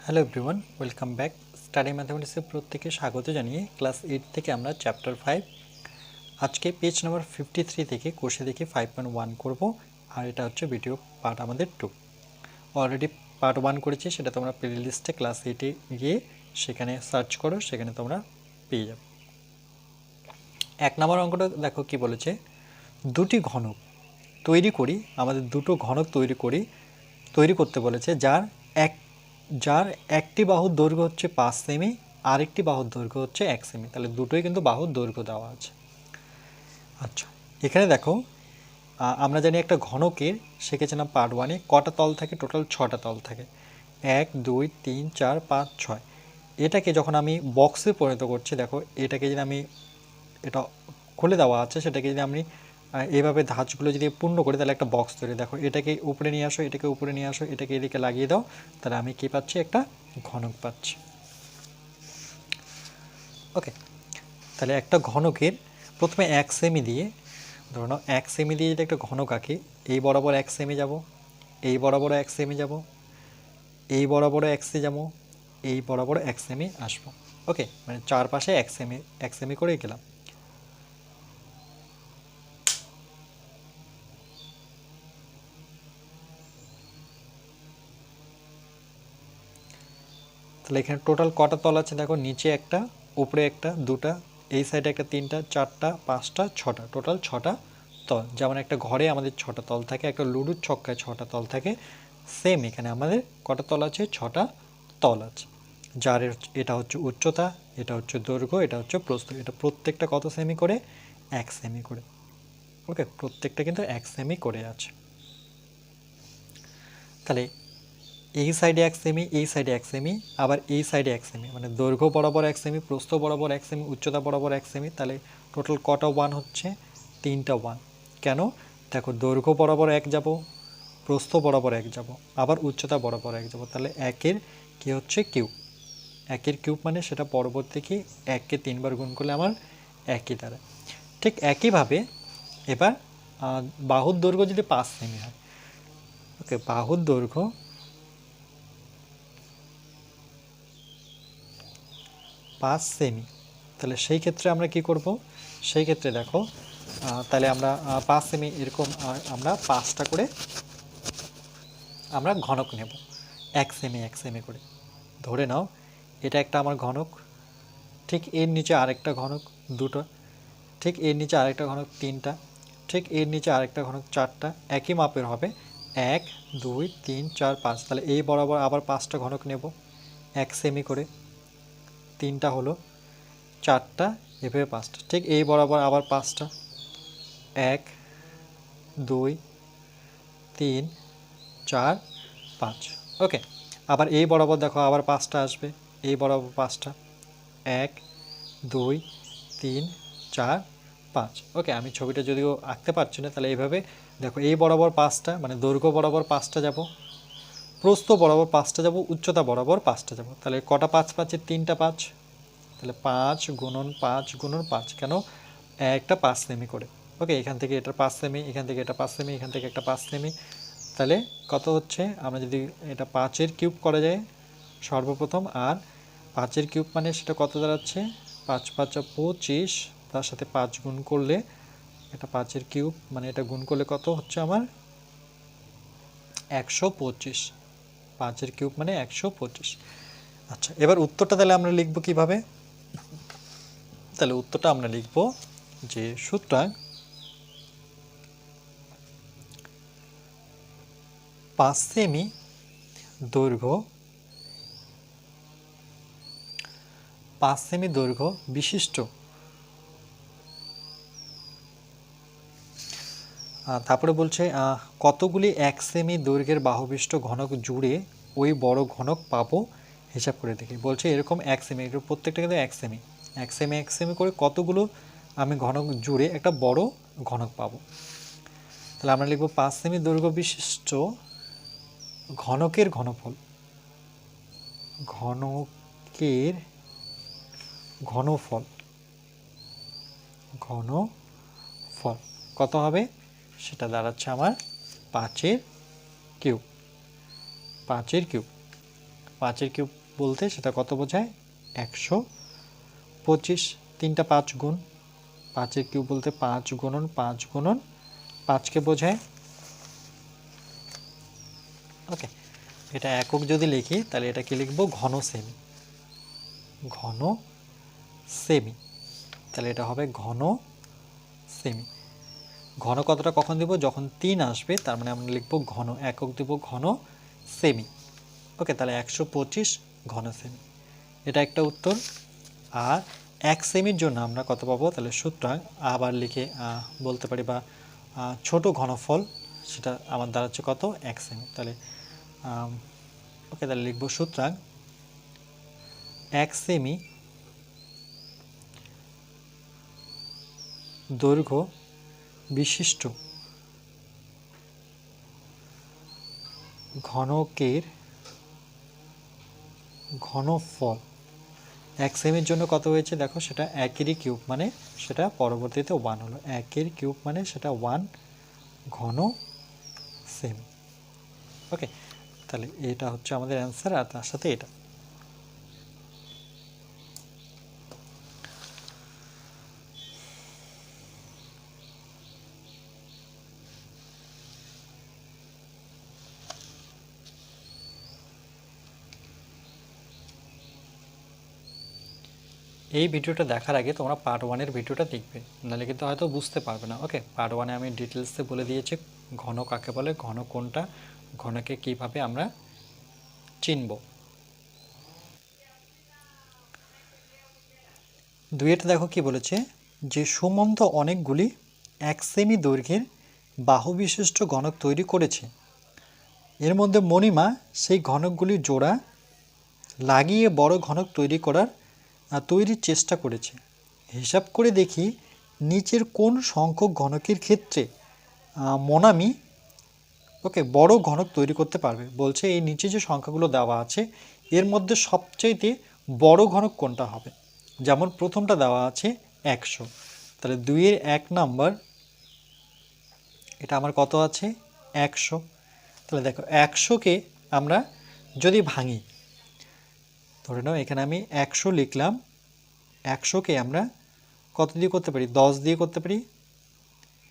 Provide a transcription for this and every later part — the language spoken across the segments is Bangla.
Hello everyone, welcome back. Study ম্যাথামেটিক্সের প্রত্যেকে স্বাগত জানিয়ে ক্লাস 8 থেকে আমরা চ্যাপ্টার 5 আজকে পেজ নাম্বার 53 থেকে কোষে দেখি 5.1 করব। আর এটা হচ্ছে ভিডিও পার্ট আমাদের 2। অলরেডি পার্ট 1 করেছি, সেটা তোমরা প্লে লিস্টে ক্লাস 8-এ গিয়ে সেখানে সার্চ করো, সেখানে তোমরা পেয়ে যাবে। 1 নম্বর অঙ্কটা দেখো কি বলেছে, দুটি ঘনক তৈরি করি, আমাদের দুটো ঘনক তৈরি করতে বলেছে, যার একটি বাহুর দৈর্ঘ্য হচ্ছে 5 সেমি, আরেকটি বাহুর দৈর্ঘ্য হচ্ছে 1 সেমি। তাহলে দুটোই কিন্তু বাহুর দৈর্ঘ্য দেওয়া আছে। আচ্ছা, এখানে দেখো আমরা জানি একটা ঘনকের শিখেছিলাম পার্ট 1-এ কটা তল থাকে, টোটাল 6টা তল থাকে, 1 2 3 4 5 6। এটাকে যখন আমি বক্সে পরিণত করছি, দেখো এটাকে যদি আমি, এটা খুলে দেওয়া আছে, সেটাকে যদি আমি এইভাবে ধাঁচগুলো যদি পূর্ণ করি তাহলে একটা বক্স তৈরি। দেখো এটাকে উপরে নিয়ে আসো, এটাকে উপরে নিয়ে আসো, এটাকে এদিকে লাগিয়ে দাও, তাহলে আমি কি পাচ্ছি, একটা ঘনক পাচ্ছি। ওকে, তাহলে একটা ঘনকের প্রথমে 1 সেমি দিয়ে, ধরুন 1 সেমি দিয়ে যদি একটা ঘনক আঁকি, এই বরাবর 1 সেমি যাব, এই বরাবর 1 সেমি যাব, এই বরাবর 1 সেমি যাব, এই বরাবর 1 সেমি আসবো। ওকে, মানে চারপাশে 1 সেমি করে গেলাম। তাহলে এখানে টোটাল কটা তল আছে, দেখো নিচে একটা, উপরে একটা, দুটা, এই সাইডে একটা, তিনটা, চারটা, পাঁচটা, ছটা, টোটাল 6টা তল। যেমন একটা ঘরে আমাদের 6টা তল থাকে, একটা লুডুর ছক্কায় 6টা তল থাকে, সেম এখানে আমাদের কটা তল আছে, 6টা তল আছে। যার এটা হচ্ছে উচ্চতা, এটা হচ্ছে দৈর্ঘ্য, এটা হচ্ছে প্রস্থ। এটা প্রত্যেকটা কত সেমি করে, 1 সেমি করে। ওকে, প্রত্যেকটা কিন্তু 1 সেমি করে আছে। তাহলে এই সাইডে 1 সেমি, এই সাইডে 1 সেমি, আবার এই সাইডে 1 সেমি, মানে দৈর্ঘ্য বরাবর 1 সেমি, প্রস্থ বরাবর 1 সেমি, উচ্চতা বরাবর 1 সেমি। তাহলে টোটাল কটা 1 হচ্ছে, 3টা 1। কেন, দেখো দৈর্ঘ্য বরাবর 1 যাব, প্রস্থ বরাবর 1 যাব, আবার উচ্চতা বরাবর 1 যাব। তাহলে একের কি হচ্ছে, কিউব। একের কিউব মানে সেটা পরবর্তী কি, 1কে 3বার গুণ করলে আমার একই দাঁড়ায়। ঠিক একইভাবে এবার বাহুর দৈর্ঘ্য যদি 5 সেমি হয়, ওকে, বাহুর দৈর্ঘ্য 5 সেমি, তাহলে সেই ক্ষেত্রে আমরা কি করব, সেই ক্ষেত্রে দেখো তাহলে আমরা 5 সেমি এরকম আমরা 5টা করে আমরা ঘনক নেব, 1 সেমি 1 সেমি করে। ধরে নাও এটা একটা আমার ঘনক, ঠিক এর নিচে আরেকটা ঘনক, দুটো, ঠিক এর নিচে আরেকটা ঘনক, তিনটা, ঠিক এর নিচে আরেকটা ঘনক, চারটা, একই মাপের হবে, 1 2 3 4 5। তাহলে এই বরাবর আবার 5টা ঘনক নেব, 1 সেমি করে, তিনটা হলো, চারটা, এভাবে 5টা, ঠিক এই বরাবর আবার 5টা, 1 2 3 4 5। ওকে, আবার এই বরাবর দেখো আবার 5টা আসবে, এই বরাবর 5টা, 1 2 3 4 5। ওকে, আমি ছবিটা যদিও আঁকতে পারছি না, তাহলে এইভাবে দেখো এই বরাবর 5টা, মানে দৈর্ঘ্য বরাবর 5টা যাব, প্রস্থ বরাবর 5টা যাব, উচ্চতা বরাবর 5টা যাব। তাহলে কটা 5 5-এর 3টা 5, তাহলে 5 গুণন 5 গুণন 5, কেন, একটা 5 সেমি করে। ওকে, এখান থেকে এটা 5 সেমি, এখান থেকে এটা 5 সেমি, এখান থেকে একটা 5 সেমি। তাহলে কত হচ্ছে, আমরা যদি এটা 5-এর কিউব করা যায় সর্বপ্রথম, আর 5-এর কিউব মানে সেটা কত দাঁড়াচ্ছে, 5 5 25, তার সাথে 5 গুণ করলে, এটা 5-এর কিউব মানে এটা গুণ করলে কত হচ্ছে আমার, 125। 5-এর কিউব মানে 125। আচ্ছা, এবার উত্তরটা তাহলে আমরা লিখব কিভাবে, তাহলে উত্তরটা আমরা লিখব যে, সুতরাং 5 সেমি দৈর্ঘ্য, 5 সেমি দৈর্ঘ্য বিশিষ্ট, তারপরে বলছে কতগুলি 1 সেমি দৈর্ঘ্যের বাহুবিষ্ট ঘনক জুড়ে ওই বড় ঘনক পাবো, হিসাব করে দেখি। বলছে এরকম 1 সেমি, প্রত্যেকটা কিন্তু 1 সেমি, 1 সেমি 1 সেমি করে কতগুলো আমি ঘনক জুড়ে একটা বড় ঘনক পাবো। তাহলে আমরা লিখব 5 সেমি দৈর্ঘ্য বিশিষ্ট ঘনকের ঘনফল, ঘনকের ঘনফল, ঘনফল কত হবে, সেটা দাঁড়াচ্ছে আমার 5-এর কিউব, 5-এর কিউব। 5 কিউব বলতে সেটা কত বোঝায় 125 তিনটা 5 গুণ 5 কিউব বলতে 5 গুণন 5 গুণন 5 কে বোঝায় ওকে এটা একক যদি লিখি তাহলে এটা কি লিখব ঘন সেমি ঘন সেমি তাহলে এটা হবে ঘন সেমি ঘন কতটা কখন দেব যখন 3 আসবে তার মানে আমরা লিখব ঘন একক দেব ঘন সেমি ওকে তাহলে 125 ঘন সেমি এটা একটা উত্তর আর 1 সেমির জন্য আমরা কত পাবো তাহলে সুতরাং আবার লিখে বলতে পারি বা ছোট ঘনফল সেটা আমার দাঁড়াচ্ছে কত 1 সেমি তাহলে ওকে তাহলে লিখব সুতরাং 1 সেমি দৈর্ঘ্য বিশিষ্ট ঘনকের ঘনফল 1 সেমির জন্য কত হয়েছে দেখো সেটা 1 কিউব মানে সেটা পরবর্তীতে 1 হলো 1 কিউব মানে সেটা 1 ঘন সেমি ওকে তাহলে এটা হচ্ছে আমাদের অ্যান্সার আর তার সাথে এটা এই ভিডিওটা দেখার আগে তোমরা পার্ট 1 এর ভিডিওটা দেখবে নাহলে কিন্তু হয়তো বুঝতে পারবে না ওকে পার্ট 1 এ আমি ডিটেইলসে বলে দিয়েছি ঘন কাকে বলে ঘন কোনটা ঘনকে কিভাবে আমরা চিনব দুইটা দেখো কি বলেছে যে সুমন্ত অনেকগুলি 1 সেমি দৈর্ঘ্যের বাহু বিশিষ্ট ঘনক তৈরি করেছে এর মধ্যে মণিমা সেই ঘনকগুলি জোড়া লাগিয়ে বড় ঘনক তৈরির চেষ্টা করেছে হিসাব করে দেখি নিচের কোন সংখ্যক ঘনকের ক্ষেত্রে মনামি ওকে বড় ঘনক তৈরি করতে পারবে বলছে এই নিচে যে সংখ্যাগুলো দেওয়া আছে এর মধ্যে সবচাইতে বড় ঘনক কোনটা হবে যেমন প্রথমটা দেওয়া আছে 100 তাহলে 2 এর 1 নাম্বার এটা আমার কত আছে 100 তাহলে দেখো 100কে আমরা যদি ভাঙি ধরে নাও এখানে আমি 100 লিখলাম 100কে আমরা কত দিয়ে করতে পারি 10 দিয়ে করতে পারি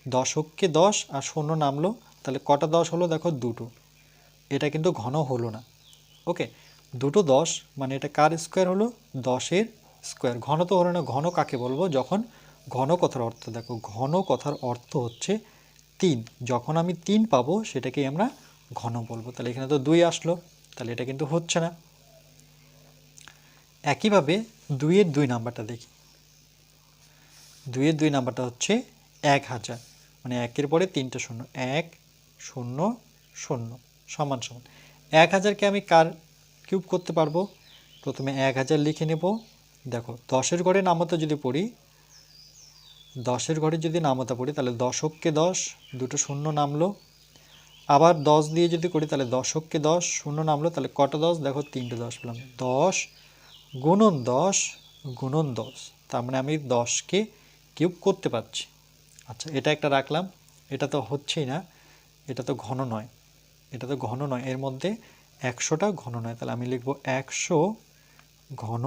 দশককে 10 আর শূন্য নামলো তাহলে কটা 10 হলো দেখো দুটো এটা কিন্তু ঘন হলো না ওকে দুটো 10 মানে এটা কার স্কোয়ার হলো 10-এর স্কোয়ার ঘন তো হলো না ঘন কাকে বলবো যখন ঘন কথার অর্থ দেখো ঘন কথার অর্থ হচ্ছে 3 যখন আমি 3 পাবো সেটাকে আমরা ঘন বলবো তাহলে এখানে তো 2 আসলো তাহলে এটা কিন্তু হচ্ছে না একইভাবে 2 এর 2 নাম্বারটা দেখি 2 এর 2 নাম্বারটা হচ্ছে 1000 মানে 1 এর পরে 3টা শূন্য 1 0 0 সমান সমান 1000কে আমি কার কিউব করতে পারবো প্রথমে 1000 লিখে নেব দেখো 10-এর ঘরে নামতা যদি পড়ি 10-এর ঘরে যদি নামতা পড়ি তাহলে দশককে 10 দুটো শূন্য নামলো আবার 10 দিয়ে যদি করি তাহলে দশককে 10 শূন্য নামলো তাহলে কটা 10 দেখো 3টে 10 পেলাম 10 গুণন 10 গুণন 10 তার মানে আমি 10কে কিউব করতে পারছি আচ্ছা এটা একটা রাখলাম এটা তো হচ্ছেই না এটা তো ঘন নয় এর মধ্যে 100টা ঘন নয় তাহলে আমি লিখব 100 ঘন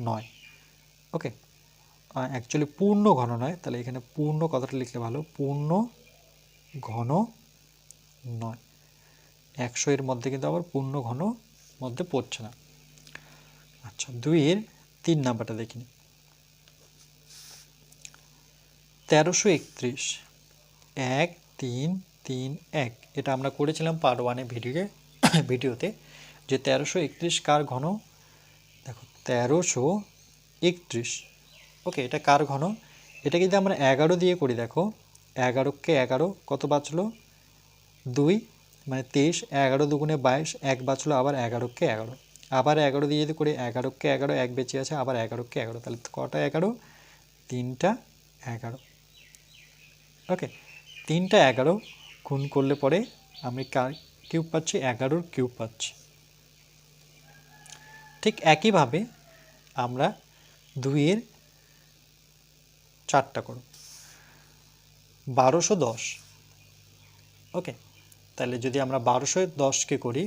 নয় ওকে অ্যাকচুয়ালি পূর্ণ ঘন নয় তাহলে এখানে পূর্ণ কথাটা লিখলে ভালো পূর্ণ ঘন নয় 100 এর মধ্যে কিন্তু আবার পূর্ণ ঘন মধ্যে পড়ছে না আচ্ছা 2 এর 3 নাম্বারটা দেখিনি 1331 1 3 3 1 এটা আমরা করেছিলাম পার্ট 1 এর ভিডিওতে যে 1331 কার ঘন দেখো 1331 ওকে এটা কার ঘন এটা যদি আমরা 11 দিয়ে করি দেখো 11কে 11 কত বাঁচলো 2 মানে 23 11 দুগুণে 22 এক বাঁচলো আবার 11কে 11 আবার 11 দিয়ে যদি করি 11কে 11 এক বেঁচে আছে আবার 11কে 11 তাহলে কটা 11 3টা 11 ওকে 3টা 11 গুণ করলে পরে আমি কার কিউব পাচ্ছি 11-র কিউব পাচ্ছি ঠিক একইভাবে আমরা 2 এর 4টা করব 1210 ওকে তাহলে যদি আমরা 1210কে করি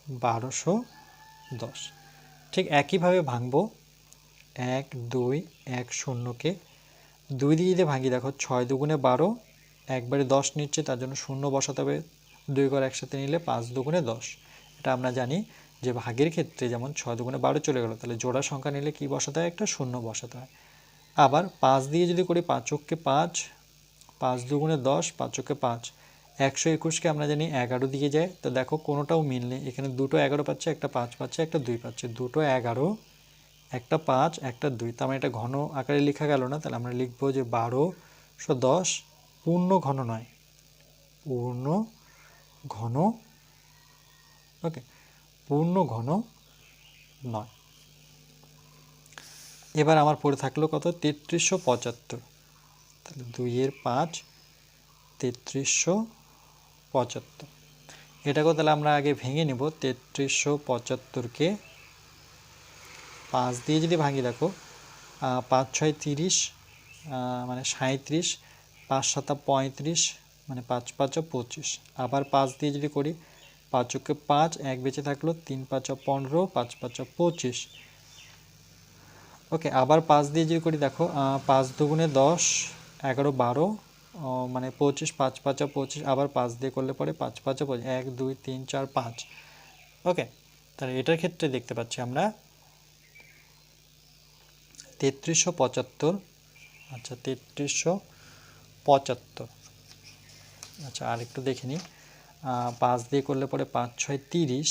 1210। ঠিক একইভাবে ভাঙবো 1 2 1 শূন্যকে 2 দিয়ে যদি ভাঙি দেখো 6 দুগুণে 12, একবারে 10 নিচ্ছে তার জন্য শূন্য বসাতে হবে, 2 ঘর একসাথে নিলে 5 দুগুণে 10। এটা আমরা জানি যে ভাগের ক্ষেত্রে যেমন 6 দুগুণে 12 চলে গেল, তাহলে জোড়া সংখ্যা নিলে কি বসাতে হয়, একটা শূন্য বসাতে হয়। আবার 5 দিয়ে যদি করি 5 কে 5, 5 দুগুণে 10, 5 কে 5, 121কে আমরা জানি 11 দিয়ে যায়। তো দেখো কোনোটাও মিল নেই, এখানে দুটো 11 পাচ্ছে, একটা 5 পাচ্ছে, একটা 2 পাচ্ছে, দুটো 11, একটা 5, একটা 2। তার মানে এটা ঘন আকারে লেখা গেল না, তাহলে আমরা লিখবো যে 1210 পূর্ণ ঘন নয়, পূর্ণ ঘন, ওকে, পূর্ণ ঘন নয়। এবার আমার পড়ে থাকলো কত, 3375। তাহলে 2 এর 5, 3375। এটাকেও তাহলে আমরা আগে ভেঙে নেব। 3375কে 5 দিয়ে যদি ভাঙি দেখো 5 6 30, মানে 37, 5 7 35, মানে 5 5 25। আবার 5 দিয়ে যদি করি 5 কে 5, 1 বেঁচে থাকলো, 3 5 15, 5 5 25। ওকে, আবার 5 দিয়ে যদি করি দেখো 5 দুগুণে 10, 11 12, মানে 25, 5 5 25। আবার 5 দিয়ে করলে পরে 5 5 25, 1 2 3 4 5। ওকে, তাহলে এটার ক্ষেত্রে দেখতে পাচ্ছি আমরা 3375। আচ্ছা 3375। আচ্ছা আর একটু দেখে নিই, 5 দিয়ে করলে পরে 5 6 30,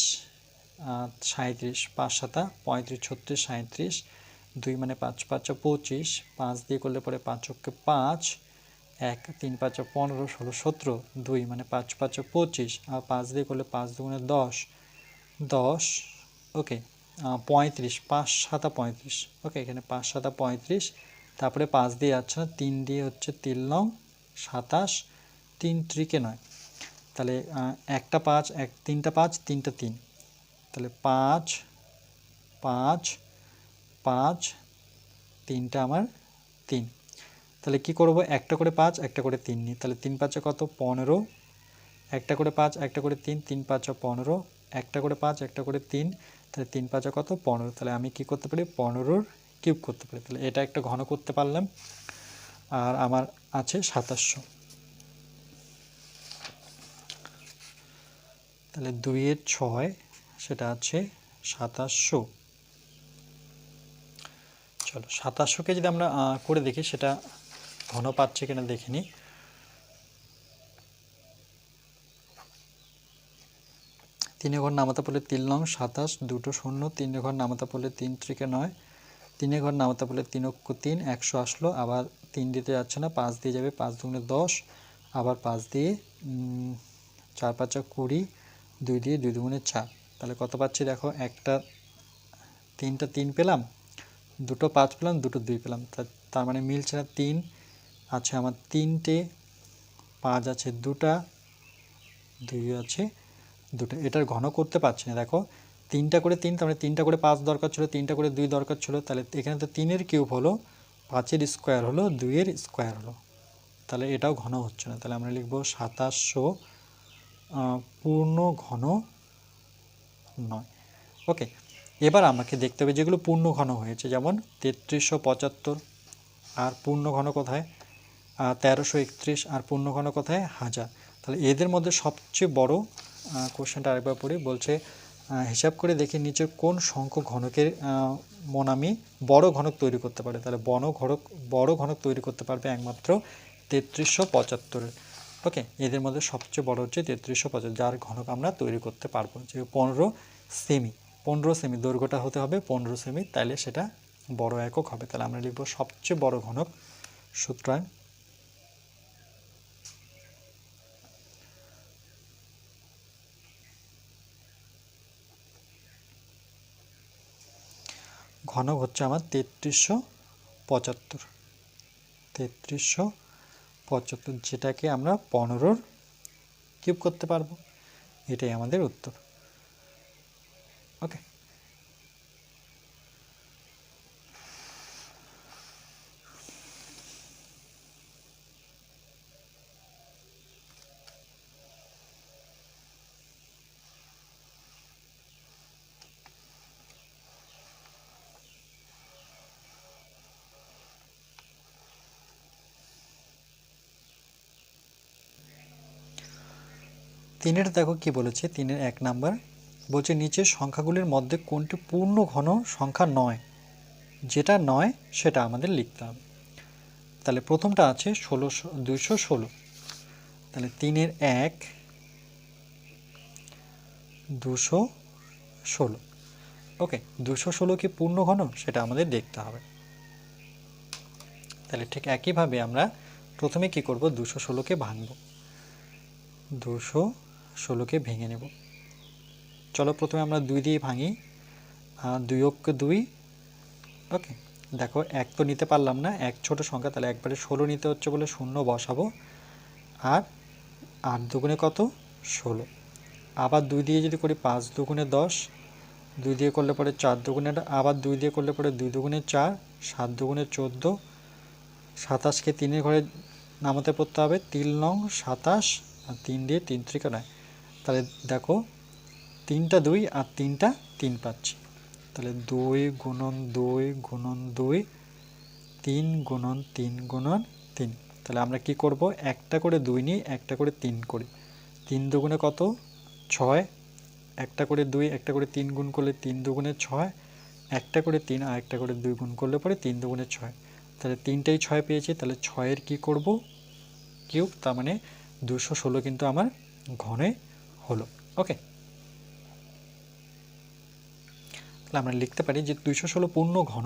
37, 5 7 35 36 37, 2 মানে 5 5 25, 5 দিয়ে করলে পরে 5 কে 5, 1 3 5 15 16 17, 2 মানে 5 5 25। আর 5 দিয়ে করলে 5 দুগুণে 10, 10, ওকে, 35, 5 7 35। ওকে, এখানে 5 7 35, তারপরে 5 দিয়ে যাচ্ছে না, 3 দিয়ে হচ্ছে 3 9 27, 3 ত্রিকে 9। তাহলে একটা 5, তিনটা 5, তিনটা 3, তাহলে 5 5 5, তিনটা আমার 3। তাহলে কি করব, একটা করে 5, একটা করে 3 নিই, তাহলে 3 5 কত 15, একটা করে 5, একটা করে 3, 3 5 15, একটা করে 5, একটা করে 3, তাহলে 3 5 কত 15। তাহলে আমি কি করতে পারি, 15 কিউব করতে পারি। তাহলে এটা একটা ঘন করতে পারলাম। আর আমার আছে 2700। তাহলে 2 এর 6, সেটা আছে 2700। চলো 2700কে যদি আমরা করে দেখি সেটা ঘন পাচ্ছে কিনা দেখে নিই। 3 ঘর নামাতে পড়লে 3 নং 27, দুটো শূন্য, 3 ঘর নামাতে পড়লে 3 ত্রিকে 9, 3 ঘর নামাতে পড়লে 3 অক্ষ 3, 100 আসলো। আবার 3 দিতে যাচ্ছে না, 5 দিয়ে যাবে, 5 দুগুণে 10, আবার 5 দিয়ে 4 5 20, 2 দিয়ে 2 দুগুণে 4। তাহলে কত পাচ্ছি দেখো, একটা 3টা 3 পেলাম, দুটো 5 পেলাম, দুটো 2 পেলাম, তার মানে মিলছে না। 3 আছে আমার 3টে, 5 আছে 2টা, 2 আছে 2টা। এটার ঘন করতে পারছি না। দেখো 3টা করে 3, তার মানে 3টা করে 5 দরকার ছিল, 3টা করে 2 দরকার ছিল। তাহলে এখানে তো 3 এর কিউব হলো, 5 এর স্কোয়ার হলো, 2 এর স্কোয়ার হলো, তাহলে এটাও ঘন হচ্ছে না। তাহলে আমরা লিখব 2700 পূর্ণ ঘন নয়। ওকে, এবার আমাকে দেখতে হবে যেগুলো পূর্ণ ঘন হয়েছে, যেমন 3375। আর পূর্ণ ঘন কোথায়, 1331। আর পূর্ণ ঘন কোথায়, 1000। তাহলে এদের মধ্যে সবচেয়ে বড়, কোশ্চেনটা আরেকবার পড়ি, বলছে হিসাব করে দেখি নিচের কোন সংখ্যক ঘনকের মন আমি বড় ঘনক তৈরি করতে পারে। তাহলে বড় ঘনক তৈরি করতে পারবে একমাত্র 3375। ওকে, এদের মধ্যে সবচেয়ে বড় হচ্ছে 3375, যার ঘনক আমরা তৈরি করতে পারবো। যে 15 সেমি, 15 সেমি দৈর্ঘ্যটা হতে হবে 15 সেমি, তাইলে সেটা বড় একক হবে। তাহলে আমরা লিখব সবচেয়ে বড় ঘনক। সুতরাং ঘনক হচ্ছে আমার 3375, 3375, যেটাকে আমরা 15 কিউব করতে পারবো। এটাই আমাদের উত্তর। ওকে, তিনের দেখো কি বলেছে, 3-এর 1 নাম্বার বলছে নিচের সংখ্যাগুলির মধ্যে কোনটি পূর্ণ ঘন সংখ্যা নয়, যেটা নয় সেটা আমাদের লিখতে হবে। তাহলে প্রথমটা আছে 216, তাহলে 3-এর 1 216, ওকে 216 কি পূর্ণ ঘন সেটা আমাদের দেখতে হবে। তাহলে ঠিক একইভাবে আমরা প্রথমে কি করব, 216কে ভাঙব, 216কে ভেঙে নেব। চলো প্রথমে আমরা 2 দিয়ে ভাঙি, 2 অক্ষ 2, ওকে দেখো 1 তো নিতে পারলাম না, 1 ছোট সংখ্যা, তাহলে একবারে 16 নিতে হচ্ছে বলে 0 বসাবো, আর 8 দুগুণে কত 16, আবার 2 দিয়ে যদি করি 5 দুগুণে 10, 2 দিয়ে করলে পরে 4 দুগুণে, আবার 2 দিয়ে করলে পরে 2 দুগুণে 4, 7 দুগুণে 14, 27কে 3-এর ঘরে নামাতে পড়তে হবে, 3 নং 27, আর 3 দিয়ে 3 ত্রিকা 9, তাহলে দেখো 3টা 2 আর 3টা 3 পাচ্ছি, তাহলে 2 গুণন 2 গুণন 2, 3 গুণন 3 গুণন 3, তাহলে আমরা কি করব, একটা করে 2 নিই, একটা করে 3 করি, 3 দুগুণে কত 6, একটা করে 2 একটা করে 3 গুণ করলে 3 দুগুণে 6, একটা করে 3 আর একটা করে 2 গুণ করলে পরে 3 দুগুণে 6, তাহলে 3টাই 6 পেয়েছি, তাহলে 6-এর কি করব কিউব, তার মানে 216 কিন্তু আমার ঘনে হলো। ওকে, তাহলে আমরা লিখতে পারি যে 216 পূর্ণ ঘন,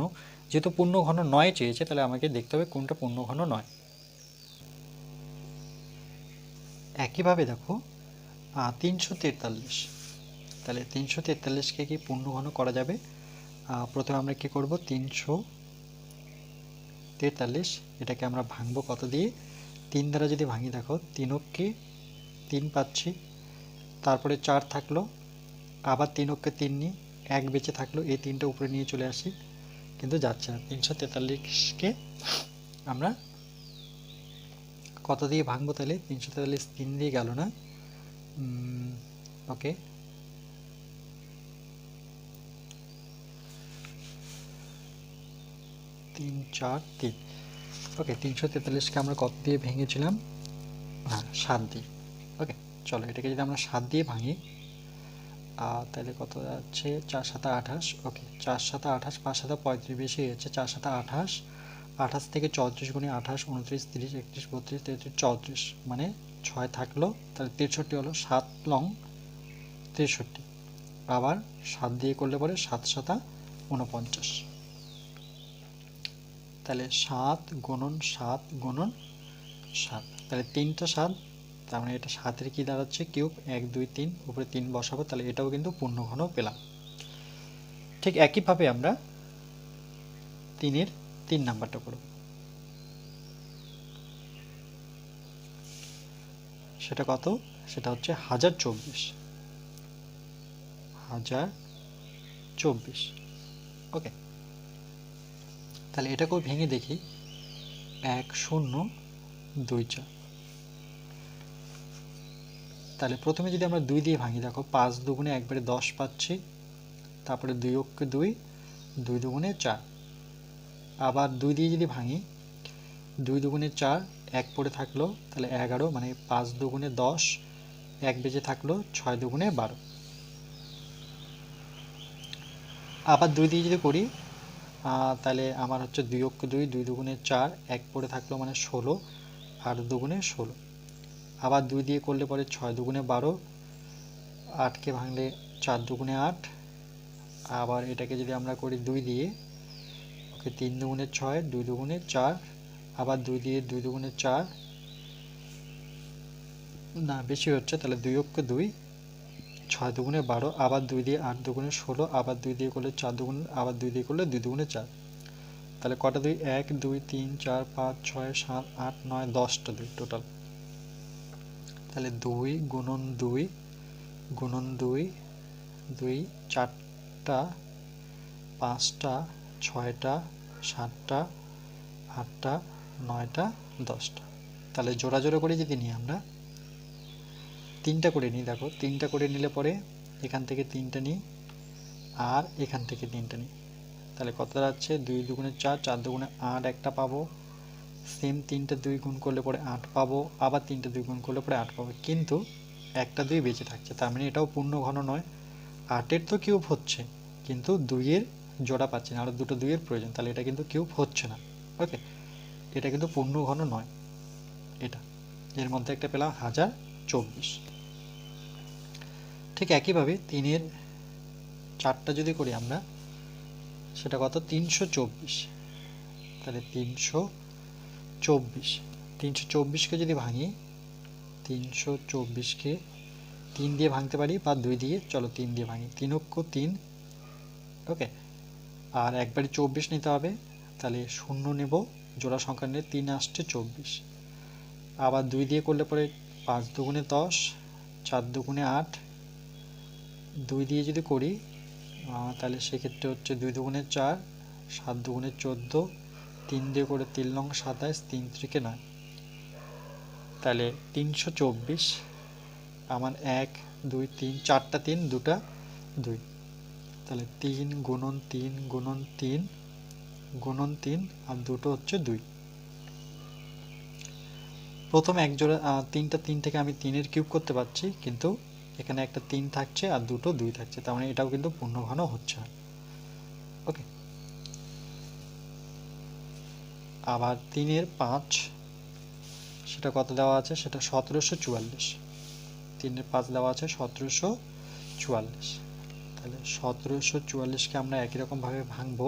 যেহেতু পূর্ণ ঘন নয় চেয়েছে তাহলে আমাকে দেখতে হবে কোনটা পূর্ণ ঘন নয়। একইভাবে দেখো 343, তাহলে 343কে কি পূর্ণ ঘন করা যাবে, প্রথমে আমরা কি করব, 343 এটাকে আমরা ভাঙবো কত দিয়ে, 3 দ্বারা যদি ভাঙি দেখো 3 অক্ষে 3 পাচ্ছি, তারপরে 4 থাকলো, আবার 3 অক্ষে 3 নিই, 1 বেঁচে থাকলো, এই 3টা উপরে নিয়ে চলে আসি, কিন্তু যাচ্ছে না। 343কে আমরা কত দিয়ে ভাঙবো, তাহলে 343 3 দিয়ে গেল না, ওকে 3 4 3, ওকে 343কে আমরা কত দিয়ে ভেঙেছিলাম, হ্যাঁ 7 দিয়ে। ওকে চলো এটাকে যদি আমরা 7 দিয়ে ভাঙি, তাহলে কত যাচ্ছে, 4 7 28, ওকে 4 7 28, 5 7 35 বেশি হচ্ছে, 4 7 28, 28 থেকে 34 গুণে 28 29 30 31 32 33 34, মানে 6 থাকলো, তাহলে 63 হলো, 7 লং 63, আবার 7 দিয়ে করলে পরে 7 7 49, তাহলে 7 গুণন 7 গুণন 7, তাহলে 3টা 7, তার মানে এটা 7-এর কি দাঁড়াচ্ছে কিউব, 1 2 3, উপরে 3 বসাবো, তাহলে এটাও কিন্তু পূর্ণ ঘন পেলাম। ঠিক একইভাবে আমরা 3-এর 3 নাম্বারটা করব, সেটা কত, সেটা হচ্ছে 1024, ওকে তাহলে এটাকেও ভেঙে দেখি, 1 0 2 4, তাহলে প্রথমে যদি আমরা 2 দিয়ে ভাঙি দেখো 5 দুগুণে একবারে 10 পাচ্ছি, তারপরে 2 অক্ষে 2 2 দুগুণে 4, আবার 2 দিয়ে যদি ভাঙি 2 দুগুণে 4, 1 পড়ে থাকলো, তাহলে 11, মানে 5 দুগুণে 10, 1 বেজে থাকলো, 6 দুগুণে 12, আবার 2 দিয়ে যদি করি তাহলে আমার হচ্ছে 2 অক্ষে 2 2 দুগুণে 4, 1 পড়ে থাকলো, মানে 16, 8 দুগুণে 16, আবার 2 দিয়ে করলে পরে 6 দুগুণে 12, 8কে ভাঙলে 4 দুগুণে 8, আবার এটাকে যদি আমরা করি 2 দিয়ে, ওকে 3 দুগুণে 6 2 দুগুণে 4, আবার 2 দিয়ে 2 দুগুণে 4, না বেশি হচ্ছে, তাহলে 2 অক্ষে 2 6 দুগুণে 12, আবার 2 দিয়ে 8 দুগুণে 16, আবার 2 দিয়ে করলে 4 দুগুণে, আবার 2 দিয়ে করলে 2 দুগুণে 4, তাহলে কটা 2, 1 2 3 4 5 6 7 8 9 10টা 2 টোটাল, তাহলে 2 গুণন 2 গুণন 2 2 4টা 5টা 6টা 7টা 8টা 9টা 10টা, তাহলে জোড়া জোড়া করে যদি নিই আমরা 3টা করে নিই, দেখো 3টা করে নিলে পরে এখান থেকে 3টা নিই আর এখান থেকে 3টা নিই, তাহলে কত দাঁড়াচ্ছে, 2 দুগুণে 4 4 দুগুণে 8 একটা পাবো, সেম 3টা 2 গুণ করলে পরে 8 পাবো, আবার 3টা 2 গুণ করলে পরে 8 পাবো, কিন্তু একটা 2 বেঁচে থাকছে, তার মানে এটাও পূর্ণ ঘন নয়। 8-এর তো কিউব হচ্ছে, কিন্তু 2-এর জোড়া পাচ্ছি না, আরও দুটো 2-এর প্রয়োজন, তাহলে এটা কিন্তু কিউব হচ্ছে না। ওকে, এটা কিন্তু পূর্ণ ঘন নয়। এটা এর মধ্যে একটা পেলাম 1024। ঠিক একইভাবে 3-এর 4টা যদি করি আমরা, সেটা কত? 324। তাহলে 324কে যদি ভাঙি, 324কে 3 দিয়ে ভাঙতে পারি বা 2 দিয়ে, চলো 3 দিয়ে ভাঙি। 3 অক্ষ 3, ওকে, আর একবারই 24 নিতে হবে, তাহলে 0 নেব, জোড়া সংখ্যা নিলে 3 আসছে 24। আবার 2 দিয়ে করলে পরে 5 দুগুণে 10, 4 দুগুণে 8, 2 দিয়ে যদি করি তাহলে সেক্ষেত্রে হচ্ছে 2 দুগুণে 4, 7 দুগুণে 14, 3 দিয়ে করে 3 লং 27, 3 3 9, তাহলে 324। আমার 1 2 3, 4টা 3, 2টা 2, তাহলে 3 গুণন 3 গুণন 3 গুণন 3, আর দুটো হচ্ছে 2। প্রথম এক জোড়া 3টা 3 থেকে আমি 3-এর কিউব করতে পারছি, কিন্তু এখানে একটা 3 থাকছে আর দুটো 2 থাকছে, তার মানে এটাও কিন্তু পূর্ণ ঘন হচ্ছে না। ওকে, আবার 3-এর 5, সেটা কত দেওয়া আছে? সেটা 1744। 3-এর 5 দেওয়া আছে 1744। তাহলে 1744কে আমরা একই রকমভাবে ভাঙবো।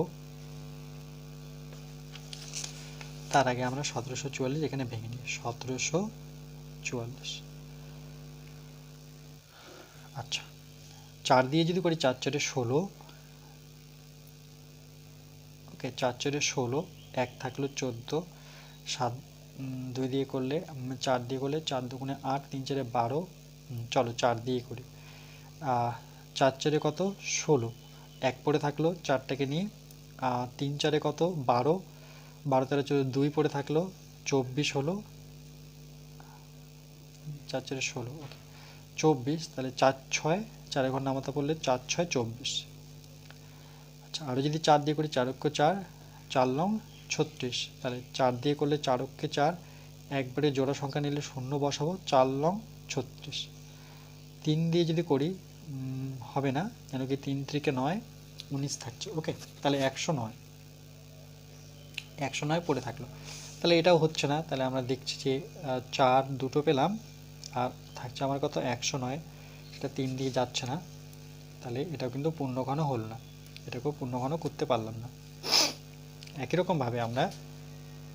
তার আগে আমরা 1744 এখানে ভেঙে নিই, 1744। আচ্ছা, 4 দিয়ে যদি করি 4 4 16, ওকে, 4 4 16, 1 থাকলো 14, 7 2 দিয়ে করলে 4 দিয়ে করলে 4 দুগুণে 8, 3 4 12, চলো 4 দিয়ে করি। 4 4 কত? 16, 1 পড়ে থাকলো 4টাকে নিয়ে, 3 4 কত? 12, 12 13 14, 2 পড়ে থাকলো 24 হলো, 4 4 16, ওকে 24, তাহলে 4 6, 4 ঘর নামাতে পড়লে 4 6 24। আচ্ছা, আরও যদি 4 দিয়ে করি, 4 অক্ষ 4, 4 লং 36, তাহলে 4 দিয়ে করলে 4 অক্ষে 4, একবারে জোড়া সংখ্যা নিলে 0 বসাবো, 4 লং 36। 3 দিয়ে যদি করি হবে না, কেন কি 3 3 9, 19 থাকছে। ওকে, তাহলে 109, 109 পড়ে থাকলো, তাহলে এটাও হচ্ছে না। তাহলে আমরা দেখছি যে 4 দুটো পেলাম, আর থাকছে আমার কত? 109, এটা 3 দিয়ে যাচ্ছে না, তাহলে এটাও কিন্তু পূর্ণঘন হল না, এটাকেও পূর্ণঘন করতে পারলাম না। একই রকমভাবে আমরা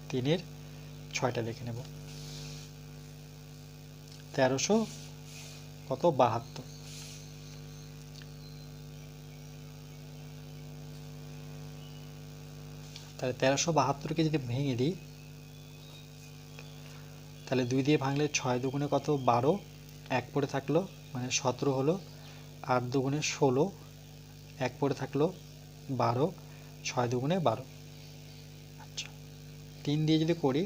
3-এর 6টা লিখে নেব। 1300 কত? 72। তাহলে 1372কে যদি ভেঙে দিই, তাহলে 2 দিয়ে ভাঙলে 6 দুগুণে কত? 12, 1 পড়ে থাকলো মানে 17 হলো, 8 দুগুণে 16, 1 পড়ে থাকলো 12, 6 দুগুণে 12। আচ্ছা, 3 দিয়ে যদি করি,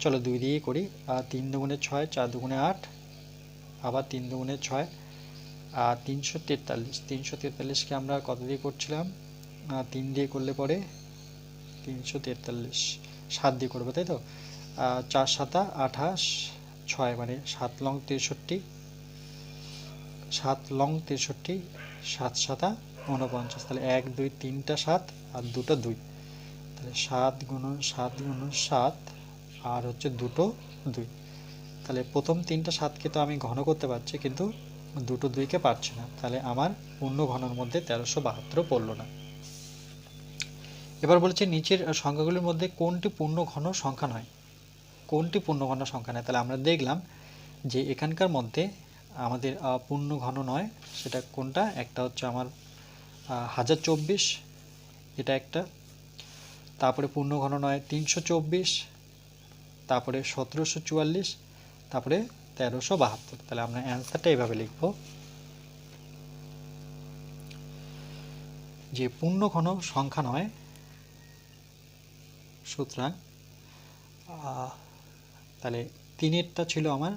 চলো 2 দিয়েই করি, 3 দুগুণে 6, 4 দুগুণে 8, আবার 3 দুগুণে 6, 343। 343কে আমরা কত দিয়ে করছিলাম? 3 দিয়ে করলে পরে 343, 7 দিয়ে করবো, তাই তো? 4 7 28, 6 মানে 7 লং 63, 7 লং 63, 7 7 49, তাহলে 1 2 3টা 7 আর দুটো 2, তাহলে 7 গুণন 7 গুণন 7, আর হচ্ছে দুটো 2। তাহলে প্রথম 3টা 7কে তো আমি ঘন করতে পারছি, কিন্তু দুটো 2কে পারছি না, তাহলে আমার পূর্ণ ঘনের মধ্যে 1372 পড়লো না। এবার বলেছে নিচের সংখ্যাগুলির মধ্যে কোনটি পূর্ণ ঘন সংখ্যা নয়? কোনটি পূর্ণ ঘন সংখ্যা নয়? তাহলে আমরা দেখলাম যে এখানকার মধ্যে আমাদের পূর্ণ ঘন নয়, সেটা কোনটা? একটা হচ্ছে আমার 1024, এটা একটা, তারপরে পূর্ণ ঘন নয় 324, তারপরে 1744, তারপরে 1372। তাহলে আমরা অ্যান্সারটা এভাবে লিখব যে পূর্ণ ঘন সংখ্যা নয়, সুতরাং তাহলে 3-এরটা ছিল আমার,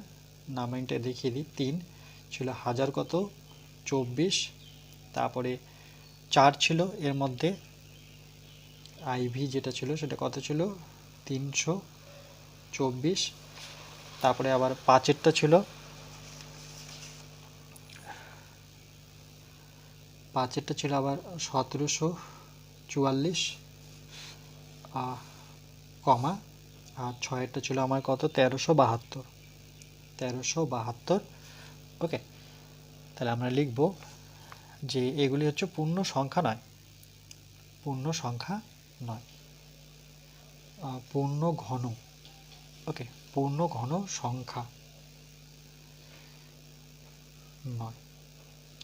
নাম্বারিংটা দেখিয়ে দিই, 3 ছিল 1000 কত? 24, তারপরে 4 ছিল এর মধ্যে, আইভি যেটা ছিল সেটা কত ছিল? 324, তারপরে আবার 5-এরটা ছিল 5-এরটা ছিল আবার 1744 কমা, আর 6-এরটা ছিল আমার কত 1372। ওকে, তাহলে আমরা লিখব যে এগুলি হচ্ছে পূর্ণ সংখ্যা নয়, পূর্ণ সংখ্যা নয়, পূর্ণ ঘন। ওকে, পূর্ণ ঘন সংখ্যা নয়,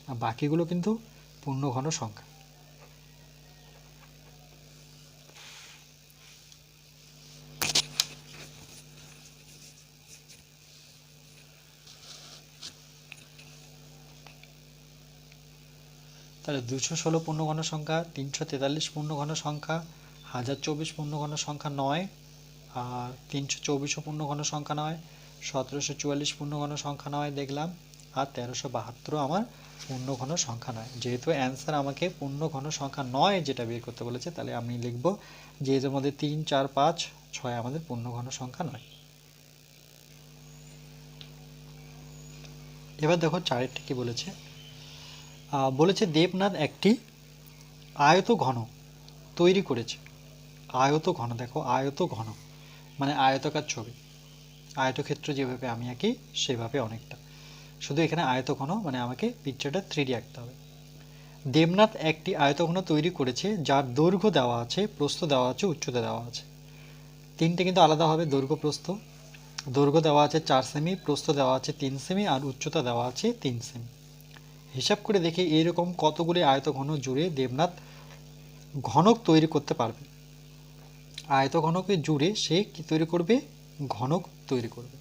আর বাকিগুলো কিন্তু পূর্ণ ঘন সংখ্যা। তাহলে 216 পূর্ণ ঘন সংখ্যা, 343 পূর্ণ ঘন সংখ্যা, 1024 পূর্ণ ঘন সংখ্যা নয়, আর 324 পূর্ণ ঘন সংখ্যা নয়, 1744 পূর্ণ ঘন সংখ্যা নয় দেখলাম, আর 1372 আমার পূর্ণ ঘন সংখ্যা নয়। যেহেতু অ্যান্সার আমাকে পূর্ণ ঘন সংখ্যা নয় যেটা বের করতে বলেছে, তাহলে আমি লিখব যে এর মধ্যে 3, 4, 5, 6 আমাদের পূর্ণ ঘন সংখ্যা নয়। এবার দেখো 4-এরটা কি বলেছে। বলেছে দেবনাথ একটি আয়ত ঘন তৈরি করেছে। আয়ত ঘন, দেখো আয়ত ঘন মানে আয়তকার ছবি, আয়তক্ষেত্র যেভাবে আমি আঁকি সেভাবে অনেকটা, শুধু এখানে আয়ত ঘন মানে আমাকে পিকচারটা 3D আঁকতে হবে। দেবনাথ একটি আয়তঘন তৈরি করেছে যার দৈর্ঘ্য দেওয়া আছে, প্রস্থ দেওয়া আছে, উচ্চতা দেওয়া আছে। তিনটে কিন্তু আলাদা হবে, দৈর্ঘ্য প্রস্থ। দৈর্ঘ্য দেওয়া আছে 4 সেমি, প্রস্থ দেওয়া আছে 3 সেমি, আর উচ্চতা দেওয়া আছে 3 সেমি। হিসাব করে দেখে এইরকম কতগুলি আয়তঘন জুড়ে দেবনাথ ঘনক তৈরি করতে পারবে। আয়তঘনকে জুড়ে সে কি তৈরি করবে, ঘনক তৈরি করবে।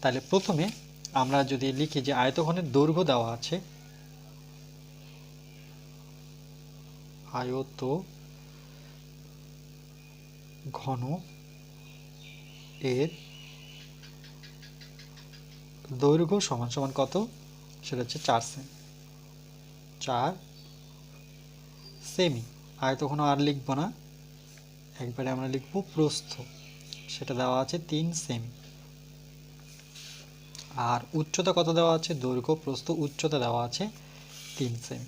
তাহলে প্রথমে আমরা যদি লিখি যে আয়তঘনের দৈর্ঘ্য দেওয়া আছে, আয়ত ঘন এর দৈর্ঘ্য সমান সমান কত, সেটা হচ্ছে 4 সেমি। 4 সেমি আয়তঘন আর লিখব না, একবারে আমরা লিখব প্রস্থ, সেটা দেওয়া আছে 3 সেমি। আর উচ্চতা কত দেওয়া আছে, দৈর্ঘ্য প্রস্থ উচ্চতা দেওয়া আছে 3 সেমি।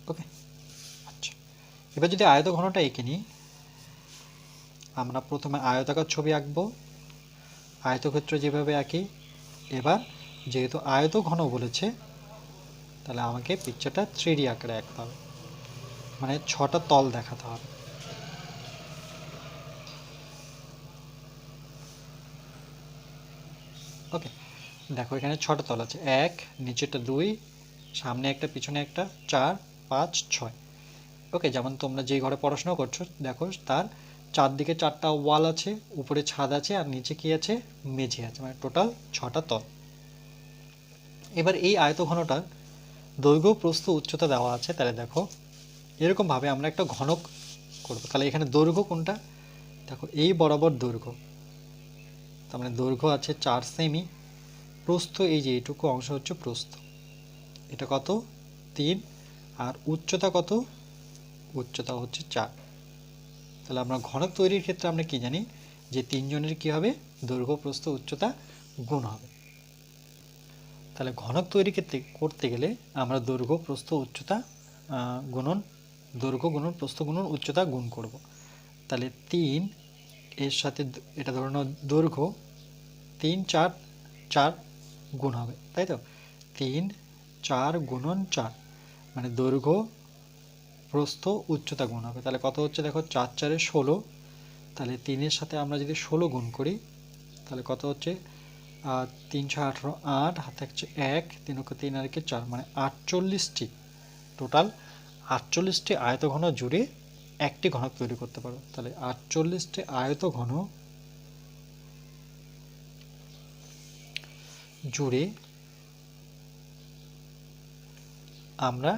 ওকে, আচ্ছা এবার যদি আয়তঘনটা এঁকে নিই, আমরা প্রথমে আয়তাকার ছবি আঁকবো, আয়তক্ষেত্র যেভাবে আঁকি। এবার যেহেতু আয়তঘন বলেছে, তাহলে আমাকে পিকচারটা 3D আকারে আঁকতে হবে, মানে 6টা তল দেখাতে হবে। ওকে, দেখো এখানে 6টা তল আছে, 1, নিচেরটা 2, সামনে একটা, পিছনে একটা, 4, 5, 6। ওকে, যেমন তোমরা যেই ঘরে পড়াশোনা করছো দেখো তার চারদিকে 4টা ওয়াল আছে, উপরে ছাদ আছে, আর নিচে কি আছে, মেঝে আছে, মানে টোটাল 6টা তল। এবার এই আয়তঘনটার দৈর্ঘ্য প্রস্থ উচ্চতা দেওয়া আছে, তাহলে দেখো এরকমভাবে আমরা একটা ঘনক করব। তাহলে এখানে দৈর্ঘ্য কোনটা, দেখো এই বরাবর দৈর্ঘ্য, তার মানে দৈর্ঘ্য আছে 4 সেমি, প্রস্থ এই যে এইটুকু অংশ হচ্ছে প্রস্থ, এটা কত 3, আর উচ্চতা কত, উচ্চতা হচ্ছে 4। তাহলে আমরা ঘনক তৈরির ক্ষেত্রে আমরা কি জানি যে 3 জনের কি হবে, দৈর্ঘ্য প্রস্থ উচ্চতা গুণ হবে। তাহলে ঘনক তৈরি করতে গেলে আমরা দৈর্ঘ্য প্রস্থ উচ্চতা গুণন, দৈর্ঘ্য গুণন প্রস্থ গুণন উচ্চতা গুণ করব। তাহলে 3 এর সাথে এটা ধরে নাও দৈর্ঘ্য, 3, 4, 4 গুণ হবে, তাই তো, 3, 4 গুণন 4 মানে দৈর্ঘ্য প্রস্থ উচ্চতা গুণ হবে। তাহলে কত হচ্ছে দেখো, 4, 4 16, তাহলে 3-এর সাথে আমরা যদি 16 গুণ করি তাহলে কত হচ্ছে, 3, 6, 18, 8, হাতে হচ্ছে 1, 3 × 3 আর 4, মানে 48টি, টোটাল 48টি আয়তঘন জুড়ে একটি ঘনক তৈরি করতে পারো। তাহলে 48টি আয়তঘন জুড়ে আমরা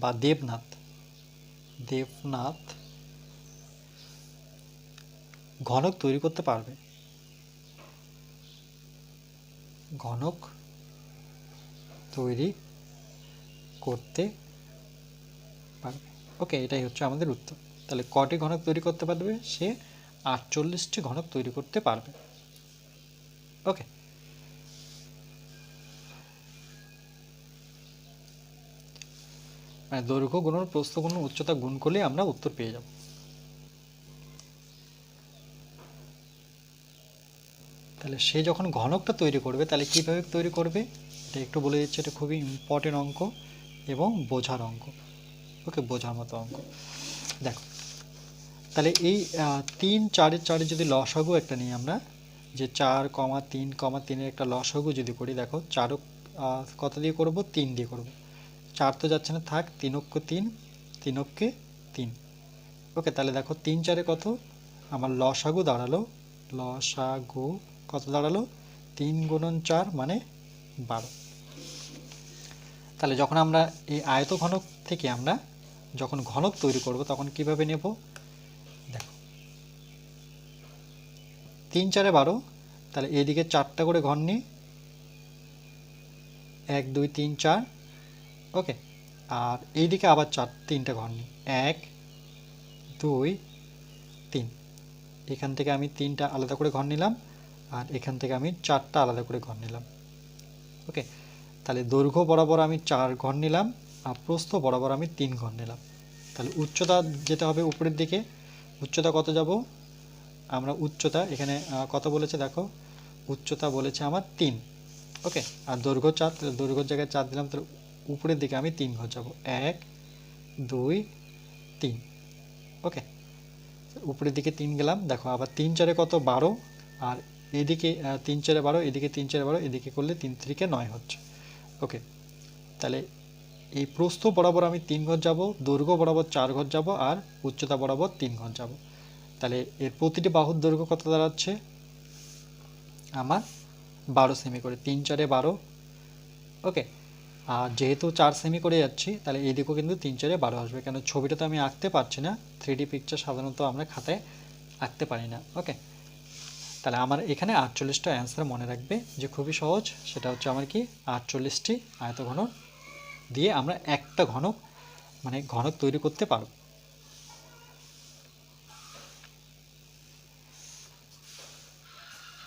বা দেবনাথ ঘনক তৈরি করতে পারবে, ঘনক তৈরি করতে পারবে। ওকে, এটাই হচ্ছে আমাদের উত্তর। তাহলে কটি ঘনক তৈরি করতে পারবে, সে 48টি ঘনক তৈরি করতে পারবে। ওকে, মানে দৈর্ঘ্য গুণন প্রস্থ গুণন উচ্চতা গুণ করলে আমরা উত্তর পেয়ে যাব। তাহলে সে যখন ঘনকটা তৈরি করবে তাহলে কীভাবে তৈরি করবে এটা একটু বলে দিচ্ছে, এটা খুবই ইম্পর্টেন্ট অঙ্ক এবং বোঝার অঙ্ক। ওকে, বোঝার মতো অঙ্ক। দেখো তাহলে এই 3, 4 যদি লসাগু একটা নিই আমরা, যে 4,3,3 একটা লসাগু যদি করি, দেখো 4 কত দিয়ে করব, 3 দিয়ে করব। 4 তো যাচ্ছে না, থাক, 3 অক্ষ 3, 3 অক্ষে 3। ওকে, তাহলে দেখো 3 4 কত, আমার লসাগু দাঁড়ালো, লসাগু কত দাঁড়ালো, 3 গুণন 4 মানে 12। তাহলে যখন আমরা এই আয়ত ঘনক থেকে আমরা যখন ঘনক তৈরি করব তখন কিভাবে নেব, দেখো 3 4 12, তাহলে এদিকে 4টা করে ঘর নিই, 1 2 3 4। ওকে, আর এইদিকে আবার 3টা ঘর নিই, 1 2 3। এখান থেকে আমি 3টা আলাদা করে ঘর নিলাম, আর এখান থেকে আমি 4টা আলাদা করে ঘর নিলাম। ওকে, তাহলে দৈর্ঘ্য বরাবর আমি 4 ঘর নিলাম, আর প্রস্থ বরাবর আমি 3 ঘর নিলাম। তাহলে উচ্চতা যেটা হবে উপরের দিকে, উচ্চতা কত যাব, আমরা উচ্চতা এখানে কত বলেছে, দেখো উচ্চতা বলেছে আমার 3। ওকে, আর দৈর্ঘ্য 4, তাহলে দৈর্ঘ্যের জায়গায় 4 দিলাম, তাহলে উপরের দিকে আমি 3 ঘর যাব, 1 2 3। ওকে, উপরের দিকে 3 গেলাম, দেখো আবার 3 4 কত, 12, আর এদিকে 3 4 12, এদিকে 3 4 12, এদিকে করলে 3 3 9 হচ্ছে। ওকে, তাহলে এই প্রস্থ বরাবর আমি 3 ঘর যাব, দৈর্ঘ্য বরাবর 4 ঘর যাব, আর উচ্চতা বরাবর 3 ঘর যাব। তাহলে এর প্রতিটি বাহুর দৈর্ঘ্য কত দাঁড়াচ্ছে আমার 12 সেমি করে, 3 4 12। ওকে, আর যেহেতু 4 সেমি করে যাচ্ছি তাহলে এই দিকেও কিন্তু 3 4 12 আসবে, কেন ছবিটা তো আমি আঁকতে পারছি না, 3D পিকচার সাধারণত আমরা খাতায় আঁকতে পারি না। ওকে, তাহলে আমার এখানে 48টা অ্যান্সার মনে রাখবে, যে খুবই সহজ, সেটা হচ্ছে আমার কি 48টি আয়তঘনক দিয়ে আমরা একটা ঘনক মানে ঘনক তৈরি করতে পারব।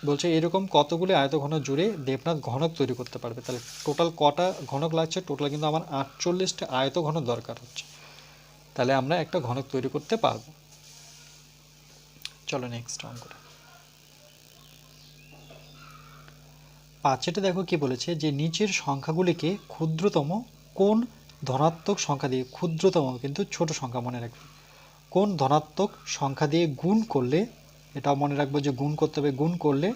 বলছে এরকম কতগুলি আয়তঘনক জুড়ে দেবনাথ ঘনক তৈরি করতে পারবে, তাহলে টোটাল কটা ঘনক লাগছে, টোটাল কিন্তু আমার 48টা আয়তঘনক দরকার হচ্ছে, তাহলে আমরা একটা ঘনক তৈরি করতে পারবো। চলো নেক্সট অঙ্কটা। 5 দেখো কি বলেছে, যে নিচের সংখ্যাগুলিকে ক্ষুদ্রতম কোন ধনাত্মক সংখ্যা দিয়ে, ক্ষুদ্রতম কিন্তু ছোট সংখ্যা মনে রাখবে, কোন ধনাত্মক সংখ্যা দিয়ে গুণ করলে, এটাও মনে রাখবো যে গুণ করতে হবে, গুণ করলে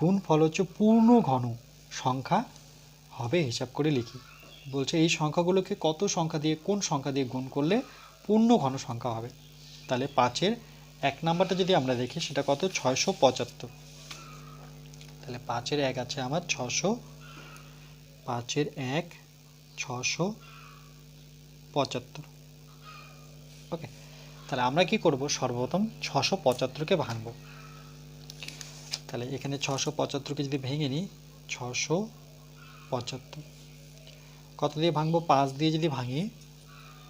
গুণফল হচ্ছে পূর্ণ ঘন সংখ্যা হবে, হিসাব করে লিখি। বলছে এই সংখ্যাগুলোকে কত সংখ্যা দিয়ে, কোন সংখ্যা দিয়ে গুণ করলে পূর্ণ ঘন সংখ্যা হবে। তাহলে 5-এর 1 নাম্বারটা যদি আমরা দেখি সেটা কত, 675। তাহলে 5-এর 1 আছে আমার 600, 5-এর 1 675। ওকে, তাহলে আমরা কি করব, সর্বপ্রথম 675কে ভাঙব। তাহলে এখানে 675কে যদি ভেঙে নিই, 675 কত দিয়ে ভাঙবো, 5 দিয়ে যদি ভাঙি,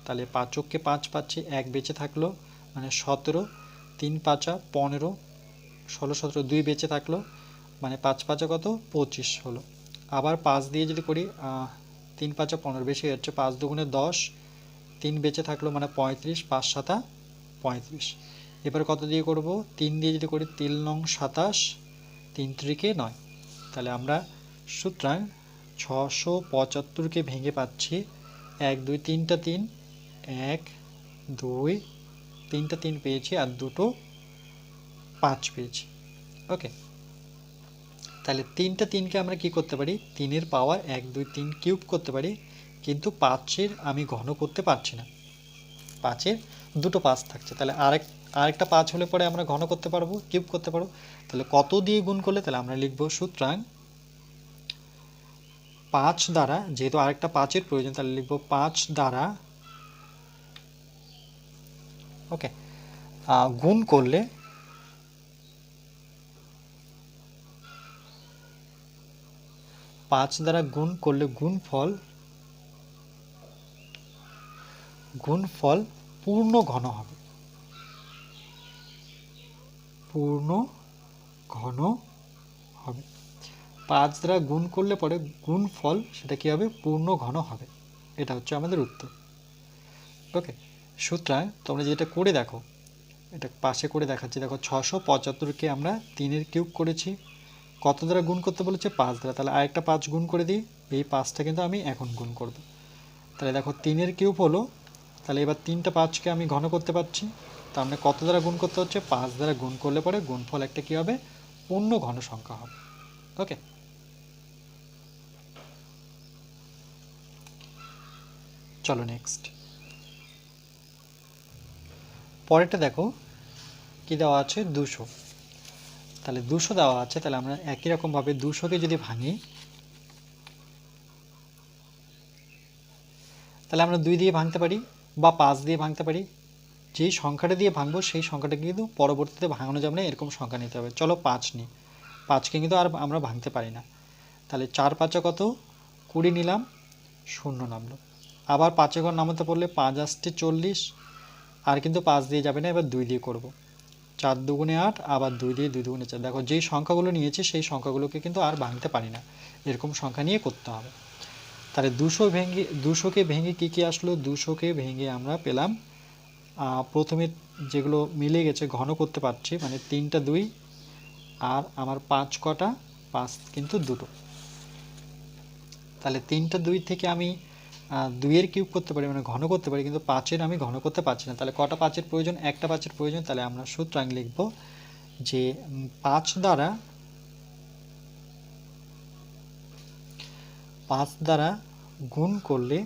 তাহলে 5-কে 5 পাচ্ছি, 1 বেঁচে থাকলো মানে 17, 3 5 15, 16 17 2 বেঁচে থাকলো মানে 5 5 কত, 25 হলো। আবার 5 দিয়ে যদি করি, 3 5 15 বেশি হচ্ছে, 5 দুগুণে 10, 3 বেঁচে থাকলো মানে 35, 5 7 35। এবার কত দিয়ে করব, 3 দিয়ে যদি করি, 3 নং 27, 3 3 9। তাহলে আমরা সুতরাং 675কে ভেঙে পাচ্ছি 1 2 3টা 3, 1 2 3টা 3 পেয়েছি, আর দুটো 5 পেয়েছি। ওকে, তাহলে 3টা 3কে আমরা কি করতে পারি, 3-এর পাওয়ার 1 2 3 কিউব করতে পারি, কিন্তু 5-এর আমি ঘন করতে পারছি না, 5-এর দুটো 5 থাকছে, তাহলে আরেকটা 5 হলে পরে আমরা ঘন করতে পারবো, কিউব করতে পারবো। তাহলে কত দিয়ে গুণ করলে, তাহলে আমরা লিখবো সুতরাং 5 দ্বারা, যেহেতু আরেকটা 5-এর প্রয়োজন, তাহলে লিখবো 5 দ্বারা, ওকে, গুণ করলে 5 দ্বারা গুণ করলে গুণফল পূর্ণ ঘন হবে, পূর্ণ ঘন হবে। 5 দ্বারা গুণ করলে পরে গুণফল সেটা কি হবে? পূর্ণ ঘন হবে। এটা হচ্ছে আমাদের উত্তর। ওকে, সুতরাং তোমরা যেটা করে দেখো, এটা পাশে করে দেখাচ্ছি। দেখো 675কে আমরা 3-এর কিউব করেছি, কত দ্বারা গুণ করতে বলেছে? 5 দ্বারা। তাহলে আরেকটা 5 গুণ করে দিই, এই 5টা কিন্তু আমি এখন গুণ করব। তাহলে দেখো 3-এর কিউব হলো, তাহলে এবার 3টা 5কে আমি ঘন করতে পারছি। তার মানে কত দ্বারা গুণ করতে হচ্ছে? 5 দ্বারা গুণ করলে পরে গুণফল একটা কী হবে? পূর্ণ ঘন সংখ্যা হবে। ওকে, চলো নেক্সট। পরেরটা দেখো কি দেওয়া আছে? 200। তাহলে 200 দেওয়া আছে, তাহলে আমরা একই রকমভাবে 200কে যদি ভাঙি, তাহলে আমরা 2 দিয়ে ভাঙতে পারি বা 5 দিয়ে ভাঙতে পারি। যেই সংখ্যাটা দিয়ে ভাঙবো সেই সংখ্যাটা কিন্তু পরবর্তীতে ভাঙানো যাবে না, এরকম সংখ্যা নিতে হবে। চলো 5 নিই, 5কে কিন্তু আর আমরা ভাঙতে পারি না। তাহলে 4 5 কত? 20 নিলাম, 0 নামলো। আবার 5 ঘর নামাতে পড়লে 5 আসছে 40, আর কিন্তু 5 দিয়ে যাবে না, এবার 2 দিয়ে করব। 4 দুগুণে 8, আবার 2 দিয়ে 2 দুগুণে 4। দেখো যেই সংখ্যাগুলো নিয়েছি সেই সংখ্যাগুলোকে কিন্তু আর ভাঙতে পারি না, এরকম সংখ্যা নিয়ে করতে হবে। তাহলে 200কে ভেঙে কী কী আসলো? 200কে ভেঙে আমরা পেলাম প্রথমে যেগুলো মিলে গেছে ঘন করতে পারছি, মানে 3টা 2, আর আমার 5 কটা? 5 কিন্তু দুটো। তাহলে 3টা 2 থেকে আমি 2-এর কিউব করতে পারি, মানে ঘন করতে পারি, কিন্তু 5-এর আমি ঘন করতে পারছি না। তাহলে কটা 5-এর প্রয়োজন? একটা 5-এর প্রয়োজন। তাহলে আমরা সূত্রাং লিখব যে 5 দ্বারা গুণ করলে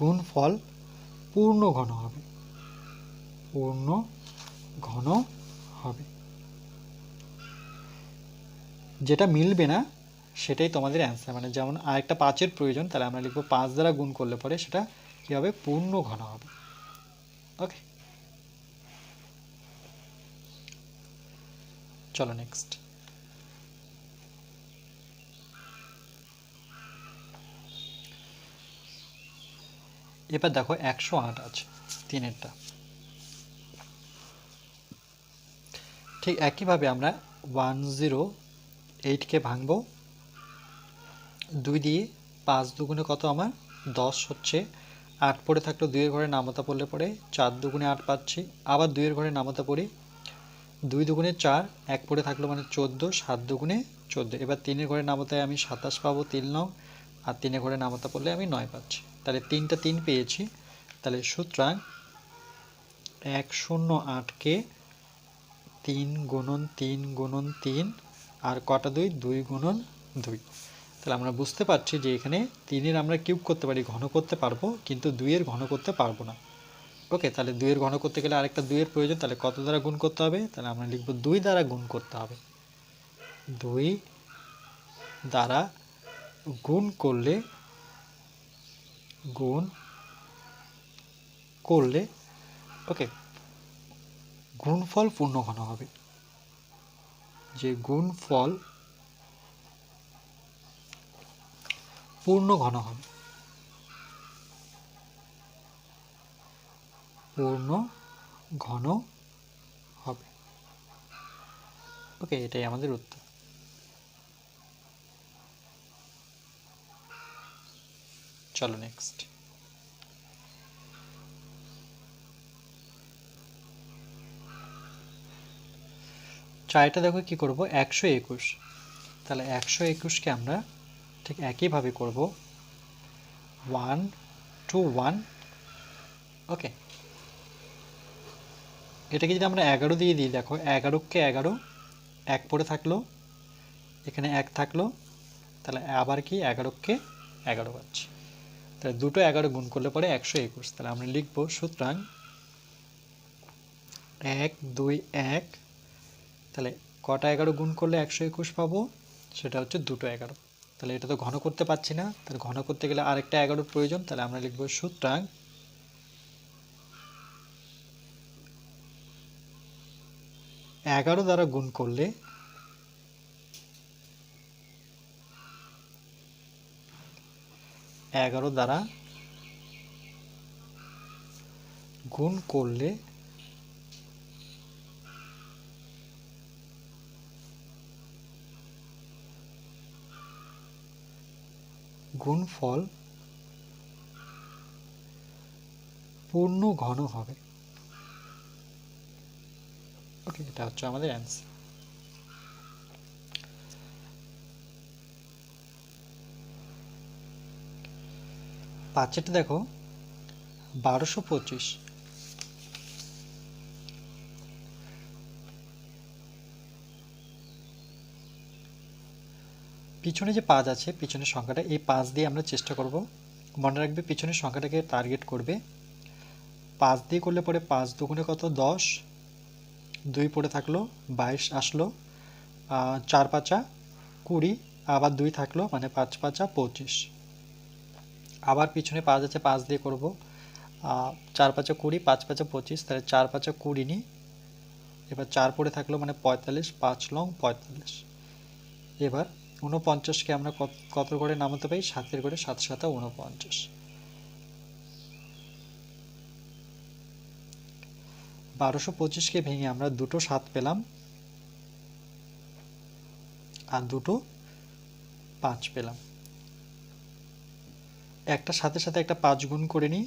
গুণফল পূর্ণ ঘন হবে। পূর্ণ ঘন হবে। যেটা মিলবে না সেটাই তোমাদের অ্যান্সার। মানে যেমন আরেকটা 5-এর প্রয়োজন, তাহলে আমরা লিখব 5 দ্বারা গুণ করলে পরে সেটা কী হবে? পূর্ণ ঘন হবে। ওকে, চলো নেক্সট। এবার দেখো 108 আছে 3-এরটা। ঠিক একইভাবে আমরা 108কে ভাঙবো 2 দিয়ে। 5 দুগুণে কত? আমার 10 হচ্ছে। 8 পড়ে থাকলো, 2-এর ঘরে নামতা পড়লে পরে 4 দুগুণে 8 পাচ্ছি, আবার 2-এর ঘরে নামতা পড়ি, 2 দুগুণে 4, 1 পড়ে থাকলো মানে 14, 7 দুগুণে 14। এবার 3-এর ঘরে নামতায় আমি 27 পাবো, 3 9, আর 3-এর ঘরে নামতা পড়লে আমি 9 পাচ্ছি। তাহলে 3টা 3 পেয়েছি। তাহলে সুতরাং 108কে 3 গুণন 3 গুণন 3, আর কটা 2? 2 গুণন 2। তাহলে আমরা বুঝতে পারছি যে এখানে 3-এর আমরা কিউব করতে পারি, ঘন করতে পারবো, কিন্তু 2-এর ঘন করতে পারবো না। ওকে, তাহলে 2-এর ঘন করতে গেলে আরেকটা 2-এর প্রয়োজন। তাহলে কত দ্বারা গুণ করতে হবে? তাহলে আমরা লিখব 2 দ্বারা গুণ করতে হবে। 2 দ্বারা গুণ করলে ওকে গুণফল পূর্ণ ঘন হবে। যে গুণফল পূর্ণ ঘন হবে, পূর্ণ ঘন হবে। ওকে, এটাই আমাদের উত্তর। চলো নেক্সট। চারটা দেখো কি করব? 121। তাহলে 121কে আমরা ঠিক একইভাবে করব 1 to 1। ওকে, এটাকে যদি আমরা 11 দিয়ে দিই, দেখো 11কে 11, 1 পড়ে থাকলো, এখানে 1 থাকলো, তাহলে আবার কি 11কে 11 পাচ্ছি। তাহলে দুটো 11 গুণ করলে পরে 121। তাহলে আমরা লিখব সুতরাং 1 2 1। তাহলে কটা 11 গুণ করলে 121 পাবো? সেটা হচ্ছে দুটো 11। তাহলে এটা তো ঘন করতে পারছি না, তাহলে ঘন করতে গেলে আরেকটা 11 প্রয়োজন। তাহলে আমরা লিখব সুতরাং 11 দ্বারা গুণ করলে 11 দ্বারা গুণ করলে গুণফল পূর্ণ ঘন হবে। ওকে, এটা হচ্ছে আমাদের অ্যান্সার। পাঁচেরটা দেখো 1225। পিছনে যে 5 আছে, পিছনের সংখ্যাটা, এই 5 দিয়ে আমরা চেষ্টা করব। মনে রাখবে পিছনের সংখ্যাটাকে টার্গেট করবে। 5 দিয়ে করলে পরে 5 দুগুণে কত, 10, 2 পড়ে থাকলো, 22 আসলো, 4 পাঁচা 20, আবার 2 থাকলো, মানে 5 পাঁচা 25। আবার পিছনে 5 আছে, 5 দিয়ে করব, 4 পাঁচা 20, 5 পাঁচা 25, তাহলে 4 পাঁচা 20 নিই। এবার 4 পড়ে থাকলো, মানে 45, 5 লং 45। এবার 49কে আমরা কত করে নামাতে পারি, 7 করে, 7 7 49। 1225কে ভেঙে আমরা দুটো 7 পেলাম আর দুটো 5 পেলাম। একটা সাথে সাথে একটা 5 গুণ করে নিই,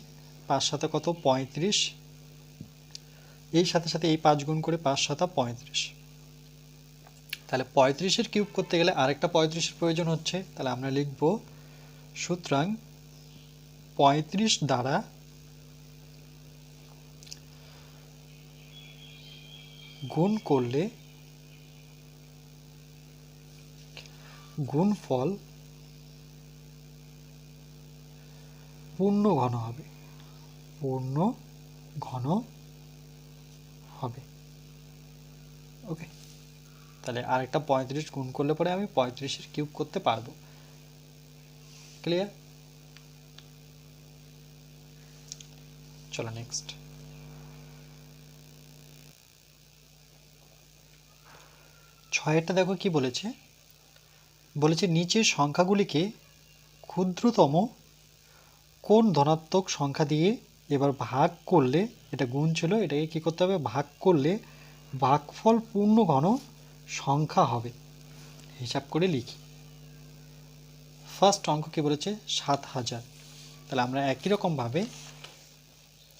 5 সাথে কত, 35। এই সাথে সাথে এই 5 গুণ করে, 5 সাথে 35। তাহলে 35-এর কিউব করতে গেলে আরেকটা 35-এর প্রয়োজন হচ্ছে। তাহলে আমরা লিখব সুতরাং 35 দ্বারা গুণ করলে গুণফল পূর্ণ ঘন হবে। পূর্ণ ঘন হবে। ওকে, তাহলে আরেকটা 35 গুণ করলে পরে আমি 35-এর কিউব করতে পারবো। ক্লিয়ার? চলো নেক্সট। 6-এরটা দেখো কি বলেছে। বলেছে নিচের সংখ্যাগুলিকে ক্ষুদ্রতম কোন ধনাত্মক সংখ্যা দিয়ে এবার ভাগ করলে, এটা গুণ ছিল, এটাকে কি করতে হবে, ভাগ করলে ভাগফল পূর্ণ ঘন সংখ্যা হবে। হিসাব করে লিখি। ফার্স্ট অঙ্ক কি বলেছে, 7000। তাহলে আমরা একই রকমভাবে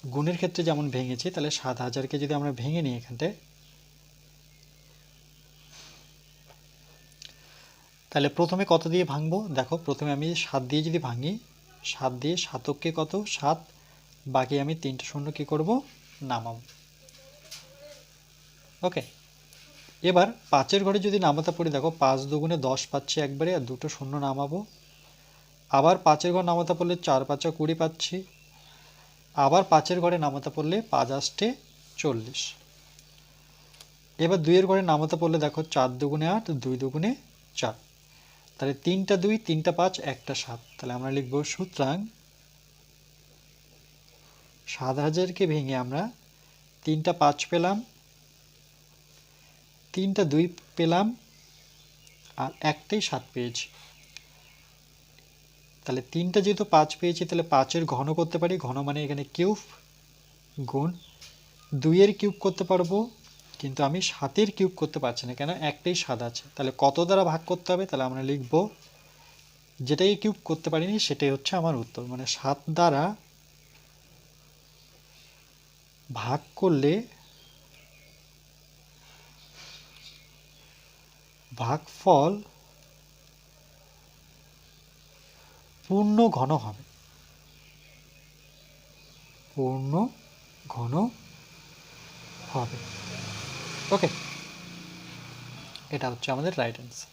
গুণের ক্ষেত্রে যেমন ভেঙেছি, তাহলে 7000কে যদি আমরা ভেঙে নিই এখানটায়, তাহলে প্রথমে কত দিয়ে ভাঙবো, দেখো প্রথমে আমি 7 দিয়ে যদি ভাঙি, 7 দিয়ে শতককে কত, 7, বাকি আমি 3টে শূন্য কি করব, নামাবো। ওকে, এবার 5-এর ঘরে যদি নামাতে পড়ি, দেখো 5 দুগুণে 10 পাচ্ছি একবারে, আর দুটো শূন্য নামাবো। আবার 5-এর ঘর নামাতে পড়লে 4 পাঁচা 20 পাচ্ছি। আবার 5-এর ঘরে নামাতে পড়লে 5 আষ্টে 40। এবার 2-এর ঘরে নামাতে পড়লে দেখো 4 দুগুণে 8, 2 দুগুণে 4। তাহলে 3টা 2, 3টা 5, একটা 7। তাহলে আমরা লিখব সুতরাং 7000কে ভেঙে আমরা 3টা 5 পেলাম, 3টা 2 পেলাম, আর একটাই 7 পেয়েছি। তাহলে 3টা যেহেতু 5 পেয়েছি, তাহলে 5-এর ঘন করতে পারি। ঘন মানে এখানে কিউব, গুণ 2-এর কিউব করতে পারবো, কিন্তু আমি 7-এর কিউব করতে পারছি না, কেন, একটাই 7 আছে। তাহলে কত দ্বারা ভাগ করতে হবে, তাহলে আমরা লিখব যেটাই কিউব করতে পারিনি সেটাই হচ্ছে আমার উত্তর। মানে 7 দ্বারা ভাগ করলে ভাগফল পূর্ণ ঘন হবে। পূর্ণ ঘন হবে। ওকে, এটা হচ্ছে আমাদের রাইট অ্যান্সার।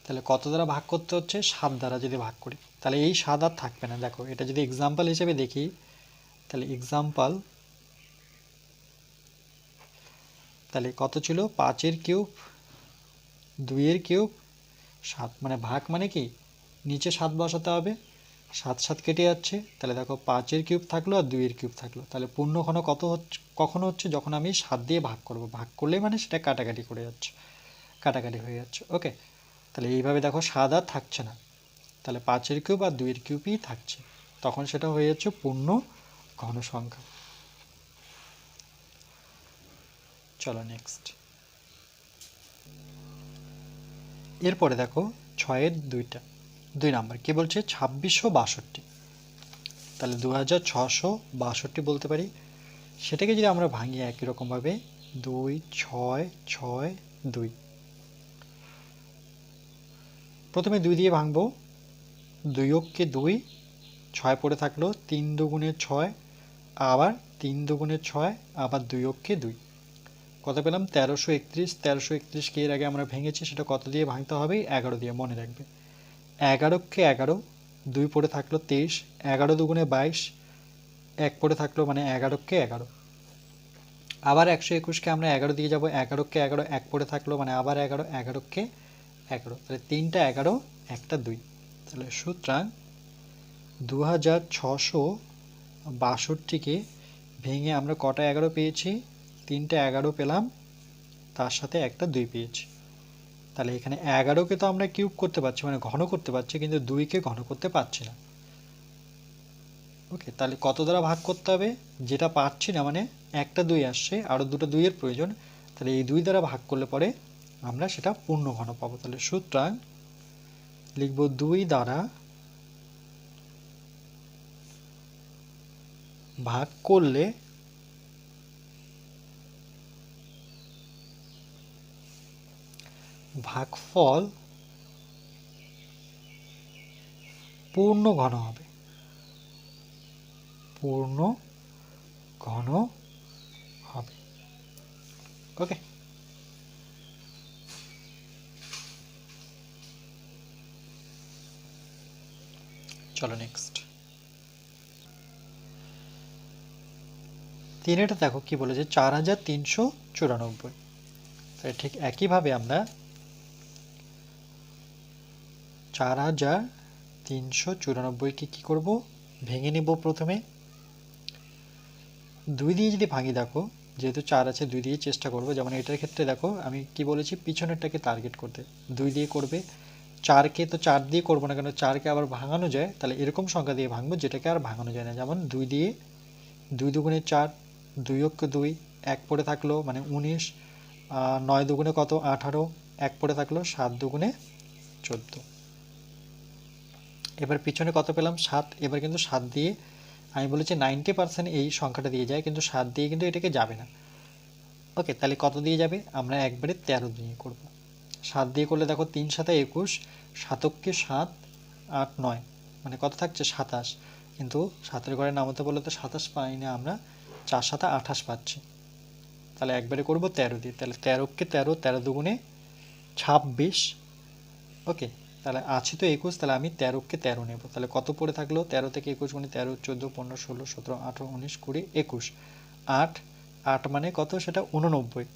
তাহলে কত দ্বারা ভাগ করতে হচ্ছে, 7 দ্বারা যদি ভাগ করি, তাহলে এই 7 আর থাকবে না। দেখো এটা যদি এক্সাম্পল হিসেবে দেখি, তাহলে এক্সাম্পল, তাহলে কত ছিল, 5-এর কিউব, 2-এর কিউব, 7, মানে ভাগ মানে কি, নিচে 7 বসাতে হবে, 7 7 কেটে যাচ্ছে। তাহলে দেখো 5-এর কিউব থাকলো আর 2-এর কিউব থাকলো। তাহলে পূর্ণ ঘন কত হচ্ছে, কখন হচ্ছে, যখন আমি 7 দিয়ে ভাগ করব। ভাগ করলে মানে সেটা কাটাকাটি করে যাচ্ছে, কাটাকাটি হয়ে যাচ্ছে। ওকে, তাহলে এইভাবে দেখো 7 আর থাকছে না, তাহলে 5-এর কিউব আর 2-এর কিউবই থাকছে, তখন সেটা হয়ে যাচ্ছে পূর্ণ ঘন সংখ্যা। চলো নেক্সট। এরপরে দেখো 6-এর 2 নাম্বার কি বলছে, 2662। তাহলে 2662 বলতে পারি। সেটাকে যদি আমরা ভাঙি একই রকমভাবে 2 6 6 2, প্রথমে 2 দিয়ে ভাঙবো, 2 অক্ষে 2, 6 পড়ে থাকলো, 3 দুগুণে 6, আবার 3 দুগুণে 6, আবার 2 অক্ষে 2, কত পেলাম 1331। 1331কে এর আগে আমরা ভেঙেছি, সেটা কত দিয়ে ভাঙতে হবে, 11 দিয়ে, মনে রাখবে। 11কে 11, 2 পড়ে থাকলো 23, 11 দুগুণে 22, 1 পড়ে থাকলো, মানে 11কে 11। আবার 121কে আমরা 11 দিয়ে যাব, 11কে 11, 1 পড়ে থাকলো, মানে আবার 11, 11কে 11, তাহলে 3টা 11, 1টা 2। তাহলে সুতরাং 2662কে ভেঙে আমরা কটা 11 পেয়েছি, 3টা 11 পেলাম, তার সাথে একটা 2 পেয়েছি। তাহলে এখানে 11কে তো আমরা কিউব করতে পারছি, মানে ঘন করতে পারছি, কিন্তু 2কে ঘন করতে পারছি না। ওকে, তাহলে কত দ্বারা ভাগ করতে হবে, যেটা পাচ্ছি না, মানে একটা 2 আসছে, আরও দুটো 2-এর প্রয়োজন, তাহলে এই 2 দ্বারা ভাগ করলে পরে আমরা সেটা পূর্ণ ঘন পাবো। তাহলে সুতরাং লিখব 2 দ্বারা ভাগ করলে ভাগফল পূর্ণ ঘন হবে, পূর্ণ ঘন হবে। ওকে, চলো নেক্সট। 3-এটা দেখো কি বলেছে, 4394। তাই ঠিক একইভাবে আমরা 4394কে কি করব, ভেঙে নিব। প্রথমে 2 দিয়ে যদি ভাঙি, দেখো যেহেতু 4 আছে, 2 দিয়ে চেষ্টা করব। যেমন এটার ক্ষেত্রে দেখো আমি কি বলেছি, পিছনেরটাকে টার্গেট করতে, 2 দিয়ে করবে। 4কে তো 4 দিয়ে করবো না, কেন 4কে আবার ভাঙানো যায়, তাহলে এরকম সংখ্যা দিয়ে ভাঙবো যেটাকে আর ভাঙানো যায় না। যেমন 2 দিয়ে 2 দুগুণে 4, 2 অক্ষে 2, 1 পড়ে থাকলো, মানে 19, 9 দুগুণে কত 18, 1 পড়ে থাকলো, 7 দুগুণে 14। এবার পিছনে কত পেলাম 7। এবার কিন্তু 7 দিয়ে, আমি বলেছি 90% এই সংখ্যাটা দিয়ে যায়, কিন্তু 7 দিয়ে কিন্তু এটাকে যাবে না। ওকে, তাহলে কত দিয়ে যাবে, আমরা একবারে 13 দিয়ে করব। 7 দিয়ে করলে দেখো 3 7 21, 7কে 7, 8 9, মানে কত থাকছে 27। কিন্তু 7-এর ঘরে নামাতে বললে তো 27 পাই না আমরা, 4 7 28 পাচ্ছি। তাহলে একবারে করব 13 দিয়ে। তাহলে 13কে 13, 13 দুগুণে 26। ওকে, তাহলে আছে তো 21, তাহলে আমি 13কে 13 নেব। তাহলে কত পড়ে থাকলো, 13 থেকে 21 গুণে 13, 14 15 16 17 18 19 20 21, 8 8 মানে কত, সেটা 89।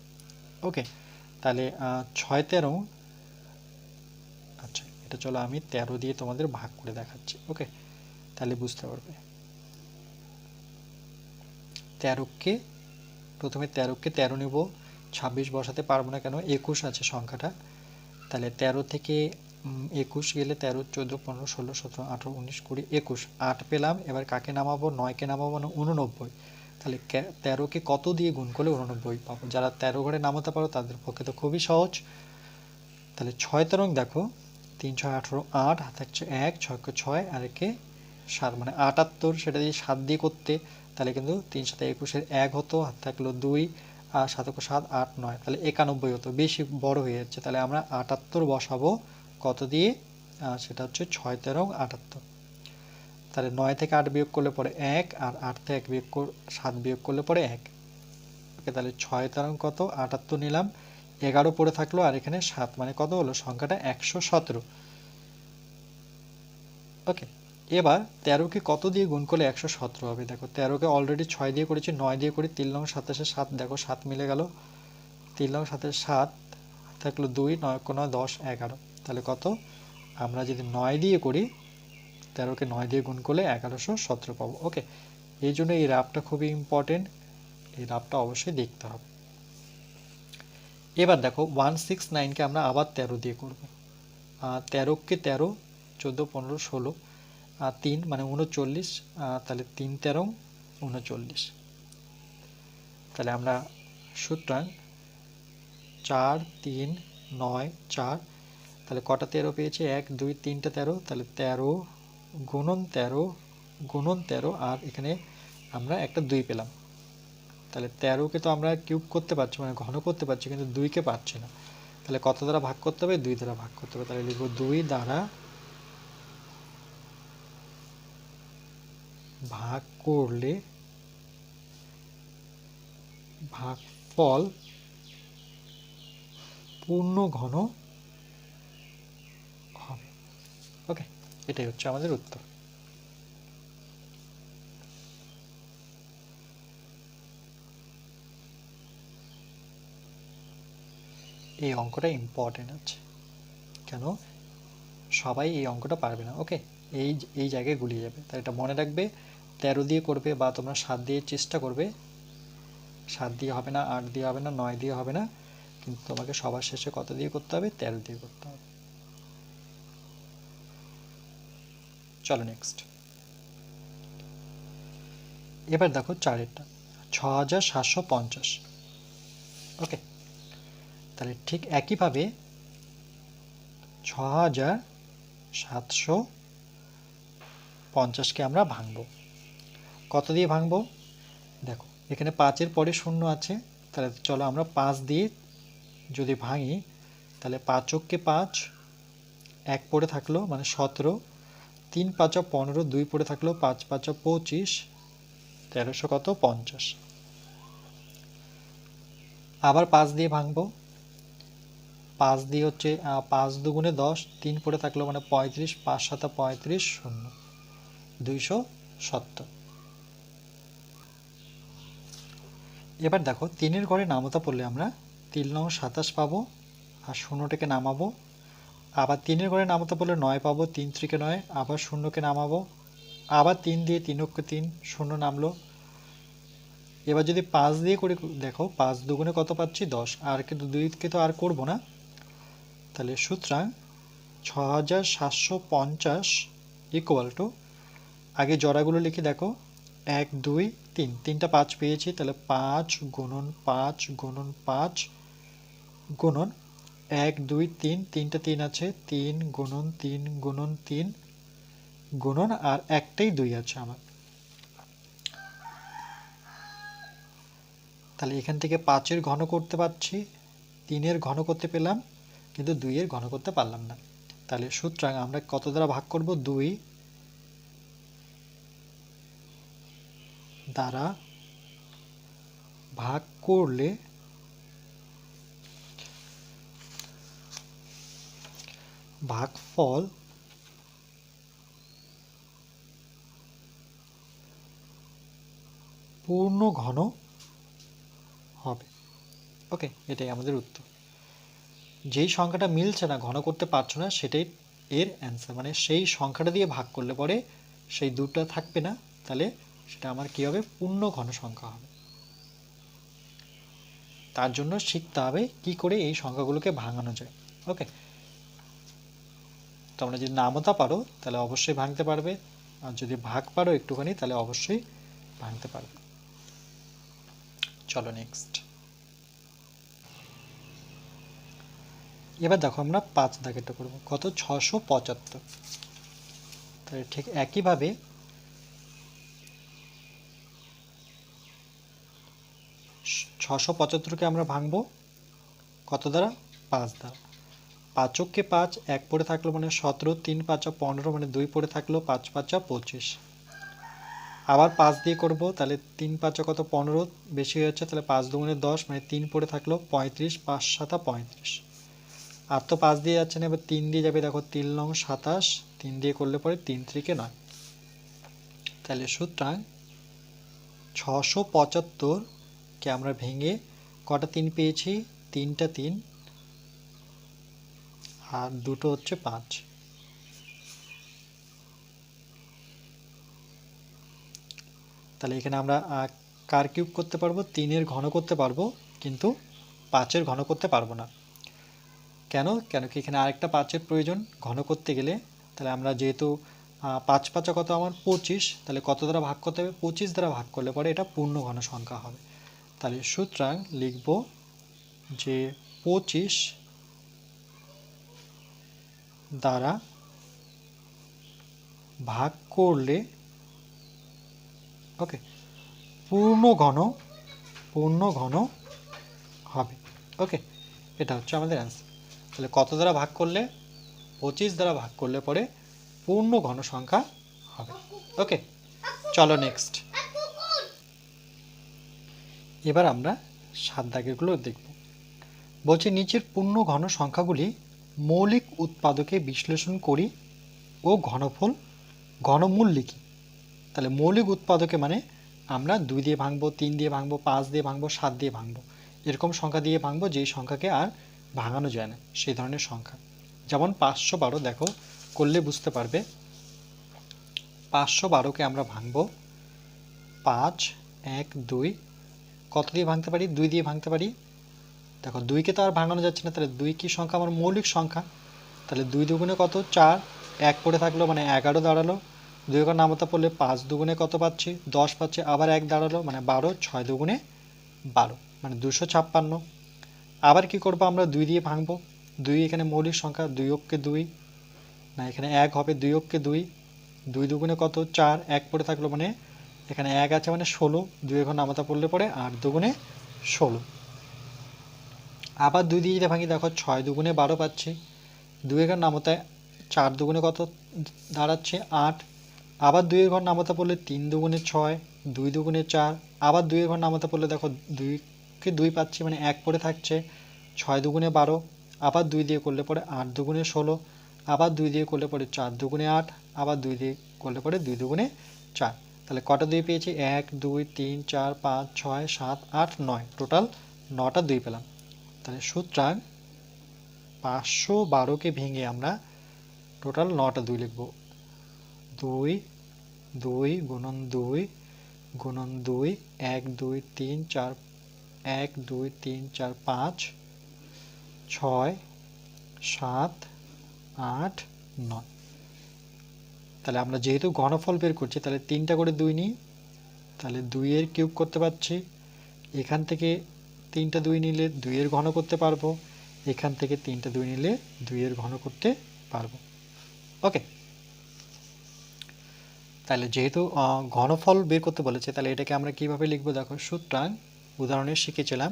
ওকে, তাহলে 6 13, আচ্ছা এটা চলো আমি 13 দিয়ে তোমাদের ভাগ করে দেখাচ্ছি। ওকে, তাহলে বুঝতে পারবে। 13কে প্রথমে 13কে 13 নেব, 26 বসাতে পারবো না, কেন 21 আছে সংখ্যাটা। তাহলে 13 থেকে 21 গেলে 13 14 15 16 17 18 19 20 21, 8 পেলাম। এবার কাকে নামাবো, 9কে নামাবো, মানে 89। তাহলে 13কে কত দিয়ে গুণ করলে 89 পাবো। যারা 13 ঘরে নামাতে পারো তাদের পক্ষে তো খুবই সহজ। তাহলে 6 13 দেখো, 3 6 18, 8 হাতে থাকছে 1, 6কে 6 আর একে 7, মানে 78। সেটা দিয়ে 7 দিয়ে করতে, তাহলে কিন্তু 3 7 21-এর 1 হতো, হাতে থাকলো 2, আর 7 7 8 9, তাহলে 91 হতো, বেশি বড় হয়ে যাচ্ছে। তাহলে আমরা 78 বসাবো কত দিয়ে, সেটা হচ্ছে 6 13 78। তাহলে 9 থেকে 8 বিয়োগ করলে পরে 1, আর 8 থেকে 1 বিয়োগ 7 বিয়োগ করলে পরে 1। ওকে, তাহলে 6 13 কত 78 নিলাম, 11 পড়ে থাকলো, আর এখানে 7, মানে কত হলো সংখ্যাটা 117। ওকে, এবার 13কে কত দিয়ে গুণ করলে 117 হবে, দেখো 13কে অলরেডি 6 দিয়ে করেছি, 9 দিয়ে করি, 3 লং 27, 7, দেখো 7 মিলে গেল, 3 লং 7, 7 থাকলো 2, 9 9 10 11। তাহলে কত, আমরা যদি 9 দিয়ে করি, 13কে 9 দিয়ে গুণ করলে 1117 পাবো। ওকে, এই জন্য এই রাফটা খুবই ইম্পর্টেন্ট, এই রাফটা অবশ্যই দেখতে হবে। এবার দেখো 169কে আমরা আবার 13 দিয়ে করব। 13কে 13, 14 15 16, 3 মানে 39, তাহলে 3 13 39। তাহলে আমরা সুতরাং 4 3 9 4, তাহলে কটা 13 পেয়েছি, 1 2 3টা 13, তাহলে 13 গুণন 13 গুণন 13, আর এখানে আমরা একটা 2 পেলাম। তাহলে 13কে তো আমরা কিউব করতে পারছি, মানে ঘন করতে পারছি, কিন্তু 2কে পাচ্ছি না। তাহলে কত দ্বারা ভাগ করতে হবে, 2 দ্বারা ভাগ করতে হবে। তাহলে লিখব 2 দ্বারা ভাগ করলে ভাগফল পূর্ণ ঘন হবে। ওকে, এটাই হচ্ছে আমাদের উত্তর। এই অঙ্কটা ইম্পর্টেন্ট আছে, কেন সবাই এই অঙ্কটা পারবে না। ওকে, এই জায়গায় গুলিয়ে যাবে, তাই এটা মনে রাখবে। 13 দিয়ে করবে বা তোমরা 7 দিয়ে চেষ্টা করবে, 7 দিয়ে হবে না, 8 দিয়ে হবে না, 9 দিয়ে হবে না, কিন্তু তোমাকে সবার শেষে কত দিয়ে করতে হবে, 13 দিয়ে করতে হবে। চলো নেক্সট। এবার দেখো 4এরটা 6750। ওকে, তাহলে ঠিক একইভাবে 6750কে আমরা ভাঙবো। কত দিয়ে ভাঙবো, দেখো এখানে 5-এর পরে 0 আছে, তাহলে চলো আমরা 5 দিয়ে যদি ভাঙি, তাহলে 5 × 5, 1 পড়ে থাকলো মানে 17, 3 × 5 = 15, 2 পড়ে থাকলো, 5 × 5 = 25, 1300 কত 50। আবার 5 দিয়ে ভাঙবো, 5 দিয়ে হচ্ছে 5 2 × 10, 3 পড়ে থাকলো মানে 35, 5 × 7 = 35, 0 270। এবার দেখো 3-এর ঘরে নামতা পড়লে আমরা 3 9 27 পাবো, আর 0টাকে নামাবো। আবার 3-এর ঘরে নামতা পড়লে 9 পাবো, 3 3 9, আবার 0কে নামাবো, আবার 3 দিয়ে 3 অক্ষে 3, 0 নামলো। এবার যদি 5 দিয়ে করে দেখো, 5 2 কত পাচ্ছি 10, আর কিন্তু 2কে তো আর করবো না। তাহলে সুতরাং 6750 ইকুয়াল টু, আগে জোড়াগুলো লিখে দেখো, 1 2 3, 3টা 5 পেয়েছি, তাহলে 5 গুণন 5 গুণন 5 গুণন 1 2 3, 3টা 3 আছে, 3 গুণন 3 গুণন 3 গুণন, আর একটাই 2 আছে আমার। তাহলে এখান থেকে 5-এর ঘন করতে পারছি, 3-এর ঘন করতে পেলাম, কিন্তু 2-এর ঘন করতে পারলাম না। তাহলে সুতরাং আমরা কত দ্বারা ভাগ করব, 2 দ্বারা ভাগ করলে ভাগফল পূর্ণ ঘন হবে। ওকে, এটাই আমাদের উত্তর। যেই সংখ্যাটা মিলছে না, ঘন করতে পারছো না, সেটাই এর অ্যান্সার। মানে সেই সংখ্যাটা দিয়ে ভাগ করলে পরে সেই 2টা থাকবে না, তাহলে সেটা আমার কী হবে, পূর্ণ ঘন সংখ্যা হবে। তার জন্য শিখতে হবে কি করে এই সংখ্যাগুলোকে ভাঙানো যায়। ওকে, তোমরা যদি নামতা পারো তাহলে অবশ্যই ভাঙতে পারবে, আর যদি ভাগ পারো একটুখানি তাহলে অবশ্যই ভাঙতে পারবে। চলো নেক্সট। এবার দেখো আমরা 5 দাগেরটা করবো, কত 675। তাহলে ঠিক একইভাবে 675কে আমরা ভাঙবো কত দ্বারা, 5 দ্বারা। 5 × 5, 1 পড়ে থাকলো মানে 17, 3 × 5 = 15 মানে 2 পড়ে থাকলো, 5 × 5 = 25। আবার 5 দিয়ে করব, তাহলে 3 × 5 = কত 15, বেশি হয়ে যাচ্ছে, তাহলে 5 2 × 10 মানে 3 পড়ে থাকলো 35, 5 7 = 35। আর তো 5 দিয়ে যাচ্ছে না, এবার 3 দিয়ে যাবে, দেখো 3 9 27, 3 দিয়ে করলে পরে 3 3 9। তাহলে সুতরাং 675কে আমরা ভেঙে কটা 3 পেয়েছি, 3টা 3, আর দুটো হচ্ছে 5। তাহলে এখানে আমরা কার কিউব করতে পারবো, 3-এর ঘন করতে পারবো, কিন্তু 5-এর ঘন করতে পারবো না। কেন কি এখানে আরেকটা 5-এর প্রয়োজন ঘন করতে গেলে। তাহলে আমরা যেহেতু 5 5 কত আমার 25, তাহলে কত দ্বারা ভাগ করতে হবে? 25 দ্বারা ভাগ করলে পরে এটা পূর্ণ ঘন সংখ্যা হবে। তাহলে সুতরাং লিখব যে 25 দ্বারা ভাগ করলে ওকে পূর্ণ ঘন হবে। ওকে, এটা হচ্ছে আমাদের অ্যান্সার। তাহলে কত দ্বারা ভাগ করলে? 25 দ্বারা ভাগ করলে পরে পূর্ণ ঘন সংখ্যা হবে। ওকে, চলো নেক্সট। এবার আমরা 7 দাগেরগুলো দেখব। বলছে নিচের পূর্ণ ঘন সংখ্যাগুলি মৌলিক উৎপাদকে বিশ্লেষণ করি ও ঘনমূল লিখি। তাহলে মৌলিক উৎপাদকে মানে আমরা 2 দিয়ে ভাঙবো, 3 দিয়ে ভাঙবো, 5 দিয়ে ভাঙবো, 7 দিয়ে ভাঙবো, এরকম সংখ্যা দিয়ে ভাঙবো যেই সংখ্যাকে আর ভাঙানো যায় না, সেই ধরনের সংখ্যা। যেমন 512, দেখো করলে বুঝতে পারবে। 512কে আমরা ভাঙবো 5 1 2, কত দিয়ে ভাঙতে পারি? 2 দিয়ে ভাঙতে পারি। দেখো 2কে তো আর ভাঙানো যাচ্ছে না, তাহলে 2 কি সংখ্যা? আমার মৌলিক সংখ্যা। তাহলে 2 দুগুণে কত? 4, 1 পড়ে থাকলো মানে 11 দাঁড়ালো। 2 এর নামতা পড়লে 5 দুগুণে কত পাচ্ছি? 10 পাচ্ছি, আবার 1 দাঁড়ালো মানে 12, 6 দুগুণে 12 মানে 256। আবার কি করব? আমরা 2 দিয়ে ভাঙবো। 2 এখানে মৌলিক সংখ্যা, 2 অক্ষে 2 না, এখানে 1 হবে, 2 অক্ষে 2, 2 দুগুণে কত? 4, 1 পড়ে থাকলো মানে এখানে 1 আছে মানে 16, 2 এর নামতা পড়লে পরে 8 দুগুণে 16। আবার 2 দিয়ে যদি ভাঙি, দেখো 6 দুগুণে 12 পাচ্ছি। 2 এর নামতায় 4 দুগুণে কত দাঁড়াচ্ছে? 8। আবার 2 এর ঘর নামতা পড়লে 3 দুগুণে 6, 2 দুগুণে 4। আবার 2 এর ঘর নামতা পড়লে দেখো 2কে 2 পাচ্ছি মানে 1 পড়ে থাকছে, 6 দুগুণে 12। আবার 2 দিয়ে করলে পরে 8 দুগুণে 16। আবার 2 দিয়ে করলে পরে 4 দুগুণে 8। আবার 2 দিয়ে করলে পরে 2 দুগুণে 4। তাহলে কটা 2 পেয়েছি? 1 2 3 4 5 6 7 8 9, টোটাল 9টা 2 পেলাম। তাহলে সুতরাং 512কে ভেঙে আমরা টোটাল 9টা 2 লিখব। 2 2 গুণন 2 গুণন 2, 1 2 3 4, 1 2 3 4 5 6 7 8 9। তাহলে আমরা যেহেতু ঘনফল বের করছি, তাহলে 3টা করে 2 নিই, তাহলে 2 এর কিউব করতে পারছি। এখান থেকে 3টা 2 নিলে 2 এর ঘন করতে পারবো। এখান থেকে 3টা 2 নিলে 2 এর ঘন করতে পারবো। ওকে, তাহলে যেহেতু ঘনফল বের করতে বলেছে, তাহলে এটাকে আমরা কিভাবে লিখবো? দেখো, সুতরাং উদাহরণে শিখেছিলাম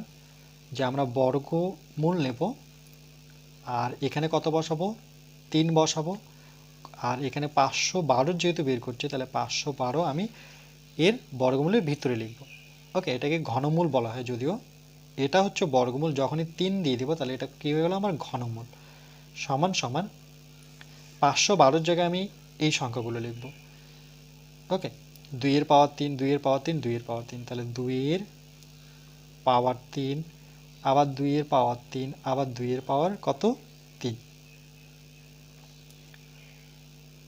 যে আমরা বর্গমূল নেব, আর এখানে কত বসাবো? 3 বসাবো। আর এখানে 512 যেহেতু বের করছে, তাহলে 512 আমি এর বর্গমূলের ভিতরে লিখব। ওকে, এটাকে ঘনমূল বলা হয়। যদিও এটা হচ্ছে বর্গমূল, যখনই 3 দিয়ে দিব তাহলে এটা কী হয়ে গেল? আমার ঘনমূল। সমান সমান 512 জায়গায় আমি এই সংখ্যাগুলো লিখব। ওকে, 2 এর পাওয়ার 3, 2 এর পাওয়ার 3, 2 এর পাওয়ার 3, তাহলে 2 এর পাওয়ার 3, আবার 2 এর পাওয়ার 3, আবার 2 এর পাওয়ার কত? 3।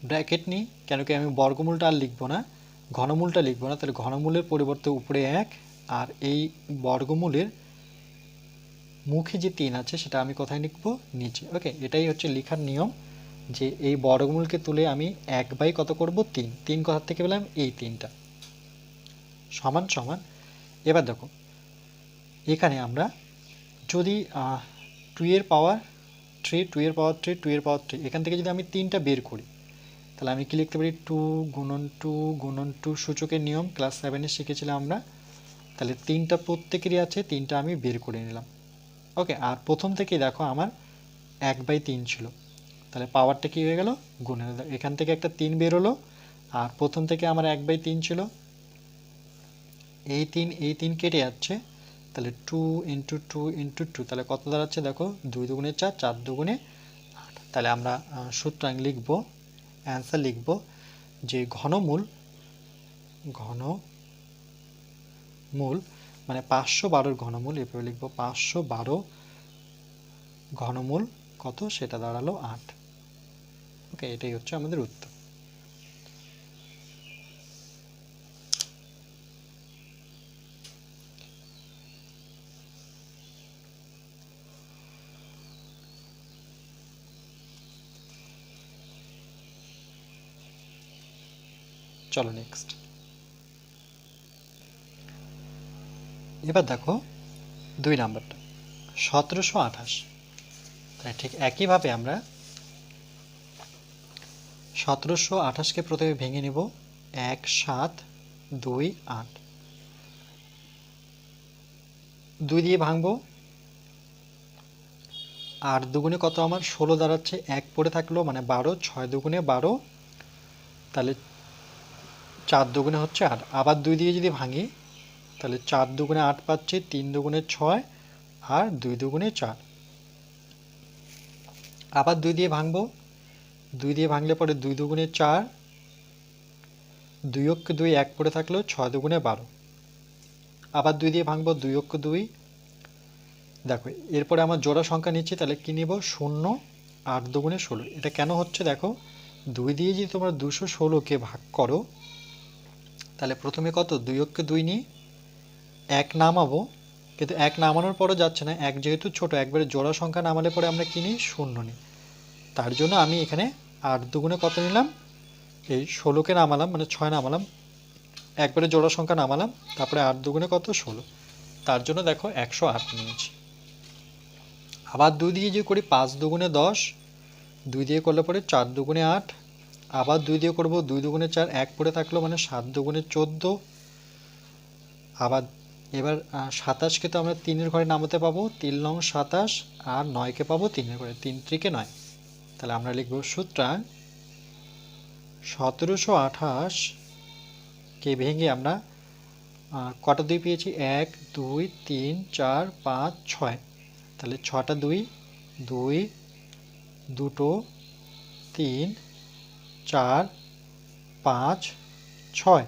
ব্র্যাকেট নিই, কেন কি আমি বর্গমূলটা আর লিখবো না, ঘনমূলটা লিখবো না। তাহলে ঘনমূলের পরিবর্তে উপরে 1, আর এই বর্গমূলের মুখে যে 3 আছে সেটা আমি কোথায় লিখবো? নিচে। ওকে, এটাই হচ্ছে লেখার নিয়ম, যে এই বর্গমূলকে তুলে আমি 1 বাই কত করব? 3। 3 কোথা থেকে পেলাম? এই 3টা। সমান সমান, এবার দেখো এখানে আমরা যদি 2 এর পাওয়ার 3, 2 এর পাওয়ার 3, 2 এর পাওয়ার 3, এখান থেকে যদি আমি 3টা বের করি, তাহলে আমি কি লিখতে পারি? 2 গুণন 2 গুণন 2 সূচকের নিয়ম ক্লাস 7-এ শিখেছিলাম আমরা। তাহলে 3টা প্রত্যেকেরই আছে, 3টা আমি বের করে নিলাম। ওকে, আর প্রথম থেকেই দেখো আমার 1/3 ছিল, তাহলে পাওয়ারটা কি হয়ে গেল? গুণে। এখান থেকে একটা 3 বের হলো, আর প্রথম থেকে আমার 1/3 ছিল, এই 3 কেটে যাচ্ছে, তাহলে 2 ইন্টু 2 ইন্টু 2, তাহলে কত দাঁড়াচ্ছে? দেখো 2 দুগুণে 4, 4 দুগুণে 8। তাহলে আমরা সুতরাং লিখব, অ্যান্সার লিখব যে ঘনমূল মানে 512 ঘনমূল, এভাবে লিখব 512 ঘনমূল কত? সেটা দাঁড়ালো 8। ওকে, এটাই হচ্ছে আমাদের উত্তর। চলো নেক্সট। এবার দেখো 2 নাম্বারটা 1728। তাই ঠিক একইভাবে আমরা 1728কে প্রথমে ভেঙে নিব 1 7 2 8, 2 দিয়ে ভাঙবো। 8 দুগুণে কত আমার 16 দাঁড়াচ্ছে, 1 পড়ে থাকলো মানে 12, 6 দুগুণে 12, তাহলে 4 দুগুণে হচ্ছে 8। আবার 2 দিয়ে যদি ভাঙি তাহলে 4 দুগুণে 8 পাচ্ছি, 3 দুগুণে 6 আর 2 দুগুণে 4। আবার 2 দিয়ে ভাঙবো, 2 দিয়ে ভাঙলে পরে 2 দুগুণে 4, 2 অক্ষে 2 1 পড়ে থাকলো, 6 দুগুণে 12। আবার 2 দিয়ে ভাঙবো, 2 অক্ষে 2। দেখো এরপরে আমার জোড়া সংখ্যা নিচ্ছি, তাহলে কি নিব 0, 8 দুগুণে 16। এটা কেন হচ্ছে দেখো, 2 দিয়ে যদি তোমরা 216কে ভাগ করো তাহলে প্রথমে কত 2 অক্ষে 2 নিই, 1 নামাবো, কিন্তু 1 নামানোর পরও যাচ্ছে না, 1 যেহেতু ছোট একবারে জোড়া সংখ্যা নামালে পরে আমরা কি নিই 0 নিই। তার জন্য আমি এখানে 8 দুগুণে কত নিলাম, এই 16কে নামালাম মানে 6 নামালাম, একবারে জোড়া সংখ্যা নামালাম, তারপরে 8 দুগুণে কত 16, তার জন্য দেখো 108 নিয়েছি। আবার 2 দিয়ে যে করি 5 দুগুণে 10, 2 দিয়ে করলে পরে 4 দুগুণে 8, আবার 2 দিয়ে করব 2 দুগুণে 4, 1 পড়ে থাকলো মানে 7 দুগুণে 14। আবার এবার 27কে তো আমরা 3-এর ঘরে নামাতে পাবো, 3 নং 27, আর 9কে পাবো 3-এর ঘরে, 3 3-কে 9। তাহলে আমরা লিখব সুতরাং 1728 কে ভেঙে আমরা কটা 2 পেয়েছি, 1 2 3 4 5 6, তাহলে 6টা 2, 2 দুটো 3 4 5 6,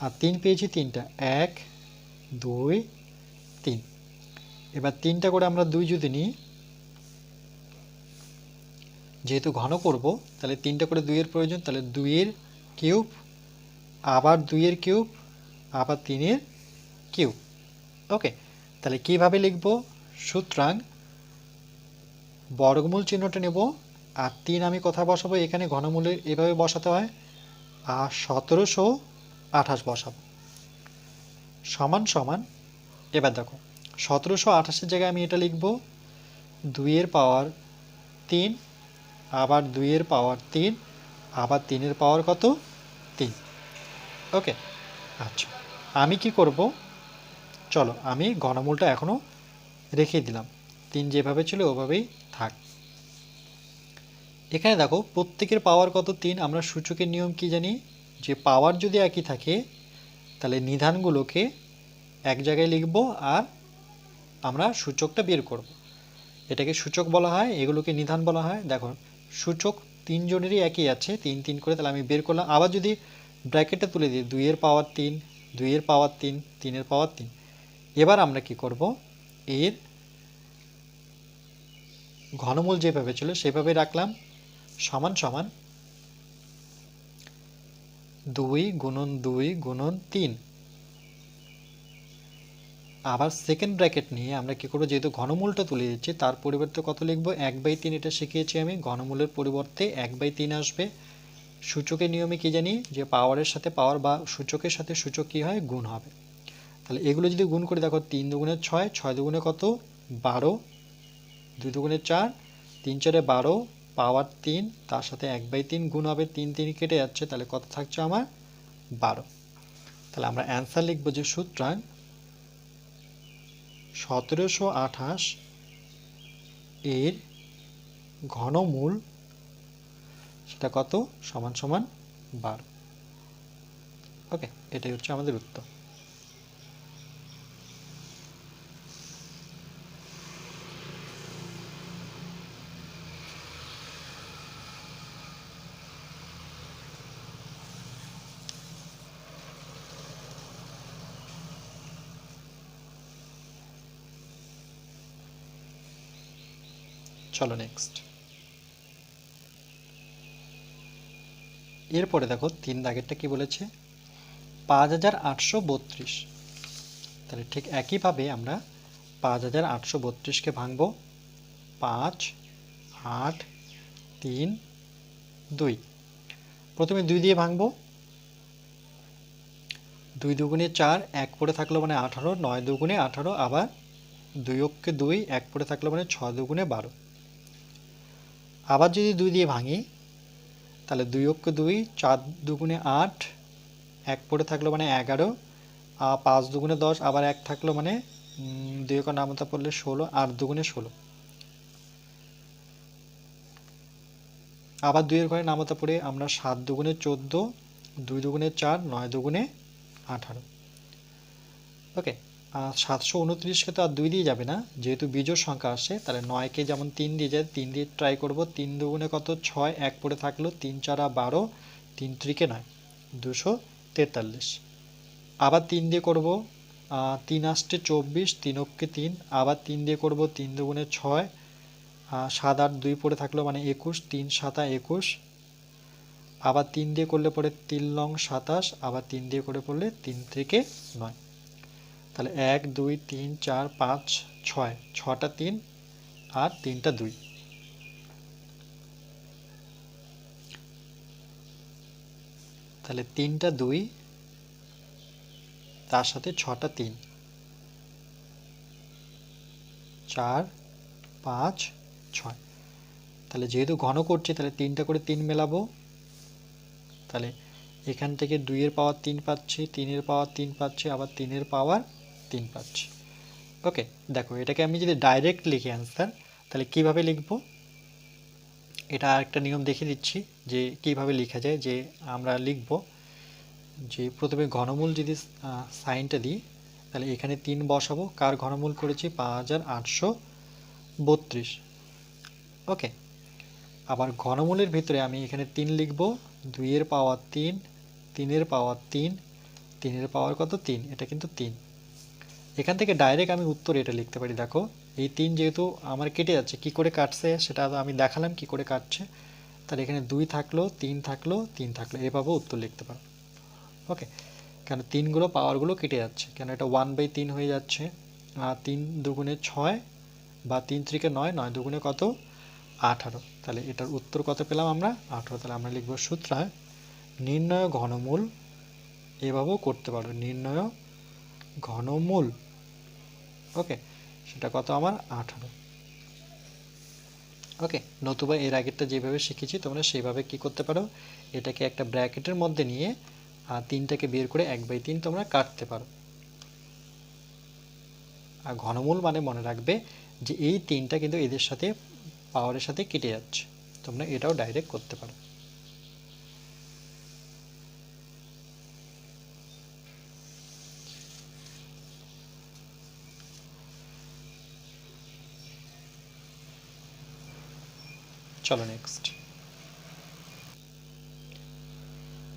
আর 3 পেয়েছি 3টা, 1 2 3। এবার 3টা করে আমরা 2 যদি নিই, যেহেতু ঘন করব তাহলে 3টা করে 2 এর প্রয়োজন, তাহলে 2 এর কিউব, আবার 2 এর কিউব, আবার 3 এর কিউব। ওকে, তাহলে কিভাবে লিখব, সুতরাং বর্গমূল চিহ্নটা নেব, আর 3 আমি কোথায় বসাবো, এখানে ঘনমূলে এভাবে বসাতে হয়, আর 1728 বসাবো সমান সমান। এবার দেখো 1728-এর জায়গায় আমি এটা লিখব 2 এর পাওয়ার 3, আবার 2 এর পাওয়ার 3, আবার 3 এর পাওয়ার কত 3। ওকে, আচ্ছা আমি কি করব, চলো আমি ঘনমূলটা এখনো রেখে দিলাম, 3 যেভাবে ছিল ওভাবেই থাক। এখানে দেখো প্রত্যেকের পাওয়ার কত 3, আমরা সূচকের নিয়ম কি জানি, যে পাওয়ার যদি একই থাকে তাহলে নিধানগুলোকে এক জায়গায় লিখব আর আমরা সূচকটা বের করব, এটাকে সূচক বলা হয়, এগুলোকে নিধান বলা হয়। দেখো সূচক 3 জনেরই একই আছে, 3 3 করে, তাহলে আমি বের করলাম। আবার যদি ব্র্যাকেটে তুলে দিই 2 এর পাওয়ার 3, 2 এর পাওয়ার 3, 3 এর পাওয়ার 3। এবার আমরা কি করব, এর ঘনমূল যেভাবে ছিল সেভাবে রাখলাম, সমান সমান 2 গুণন 2 গুণন 3। আবার সেকেন্ড ব্র্যাকেট নিয়ে আমরা কি করব, যেহেতু ঘনমূলটা তুলে দিচ্ছি তার পরিবর্তে কত লিখব, 1/3। এটা শিখিয়েছি আমি, ঘনমূলের পরিবর্তে 1/3 আসবে। সূচকের নিয়মে কি জানি, যে পাওয়ারের সাথে পাওয়ার বা সূচকের সাথে সূচক কি হয়, গুণ হবে। তাহলে এগুলো যদি গুণ করে দেখো 3 দুগুণে 6, 6 দুগুণে কত 12, 2 দুগুণে 4, 3 4-এ 12, পাওয়ার 3, তার সাথে 1/3 গুণ হবে, 3 3 কেটে যাচ্ছে, তাহলে কত থাকছে আমার 12। তাহলে আমরা অ্যান্সার লিখব যে সুতরাং 1728 এর ঘনমূল সেটা কত, সমান সমান 12। ওকে, এটাই হচ্ছে আমাদের উত্তর। চলো নেক্সট। এরপরে দেখো 3 দাগেরটা কি বলেছে, 5832। তাহলে ঠিক একইভাবে আমরা 5832-কে ভাঙব, 5 8 3 2। প্রথমে 2 দিয়ে ভাঙব, 2 দুগুণে 4 1 পড়ে থাকলো মানে 18, 9 দুগুণে 18, আবার 2 অক্ষে 2 1 পড়ে থাকলো মানে 6 দুগুণে 12। আবার যদি 2 দিয়ে ভাঙি তাহলে 2 অক্ষে 2 4 দুগুণে 8 1 পড়ে থাকলো মানে 11, 5 দুগুণে 10, আবার 1 থাকলো মানে 2 এর নামতা পড়লে 16, 8 দুগুণে 16। আবার 2 এর ঘরে নামতা পড়ে আমরা 7 দুগুণে 14, 2 দুগুণে 4, 9 দুগুণে 18। ওকে, 729কে তো আর 2 দিয়ে যাবে না, যেহেতু বিজোড় সংখ্যা আসছে, তাহলে 9কে যেমন 3 দিয়ে যায় 3 দিয়ে ট্রাই করব। 3 দুগুণে কত 6, 1 পড়ে থাকলো 3 4 12, 3 3কে 9, 243। আবার 3 দিয়ে করব, 3 8 24, 3 অক্ষে 3, আবার 3 দিয়ে করব, 3 দুগুণে 6, 7 8 2 পড়ে থাকলো মানে 21, 3 7 21। আবার 3 দিয়ে করলে পরে 3 লং 27, আবার 3 দিয়ে করে পড়লে 3 থেকে 9। তাহলে 1 2 3 4 5 6, 6টা 3 আর 3টা 2। তাহলে 3টা 2 তার সাথে 6টা 3, 4 5 6। তাহলে যেহেতু ঘন করছি তাহলে 3টা করে 3 মেলাবো, তাহলে এখান থেকে 2 এর পাওয়ার 3 পাচ্ছি, 3 এর পাওয়ার 3 পাচ্ছি, আবার 3 এর পাওয়ার 3 পাচ্ছি। ওকে, দেখো এটাকে আমি যদি ডাইরেক্ট লিখি অ্যান্সার, তাহলে কিভাবে লিখব, এটা আরেকটা নিয়ম দেখিয়ে দিচ্ছি যে কিভাবে লেখা যায়। যে আমরা লিখব যে প্রথমে ঘনমূল যদি সাইনটা দিই, তাহলে এখানে 3 বসাবো, কার ঘনমূল করেছি 5832। ওকে, আবার ঘনমূলের ভিতরে আমি এখানে 3 লিখব, 2 এর পাওয়ার 3, 3 এর পাওয়ার 3, 3 এর পাওয়ার কত 3, এটা কিন্তু 3। এখান থেকে ডাইরেক্ট আমি উত্তর এটা লিখতে পারি। দেখো এই 3 যেহেতু আমার কেটে যাচ্ছে, কি করে কাটছে সেটা আমি দেখালাম কি করে কাটছে। তাহলে এখানে 2 থাকলো, 3 থাকলো, 3 থাকলো, এভাবে উত্তর লিখতে পারো। ওকে, কেন 3গুলো পাওয়ারগুলো কেটে যাচ্ছে, কেন এটা 1/3 হয়ে যাচ্ছে। 3 দুগুণে 6 বা 3 3কে 9, 9 দুগুণে কত 18। তাহলে এটার উত্তর কত পেলাম আমরা 18। তাহলে আমরা লিখব সূত্রায় নির্ণয় ঘনমূল, এভাবেও করতে পারো নির্ণয় ঘনমূল। ওকে, সেটা কত আমার 18। ওকে, নতুবা এর আগেরটা যেভাবে শিখেছি তোমরা সেইভাবে কি করতে পারো, এটাকে একটা ব্র্যাকেটের মধ্যে নিয়ে 3টাকে বের করে 1/3 তোমরা কাটতে পারো। আর ঘনমূল মানে মনে রাখবে যে এই 3টা কিন্তু এদের সাথে পাওয়ারের সাথে কেটে যাচ্ছে, তোমরা এটাও ডাইরেক্ট করতে পারো। চলো নেক্সট।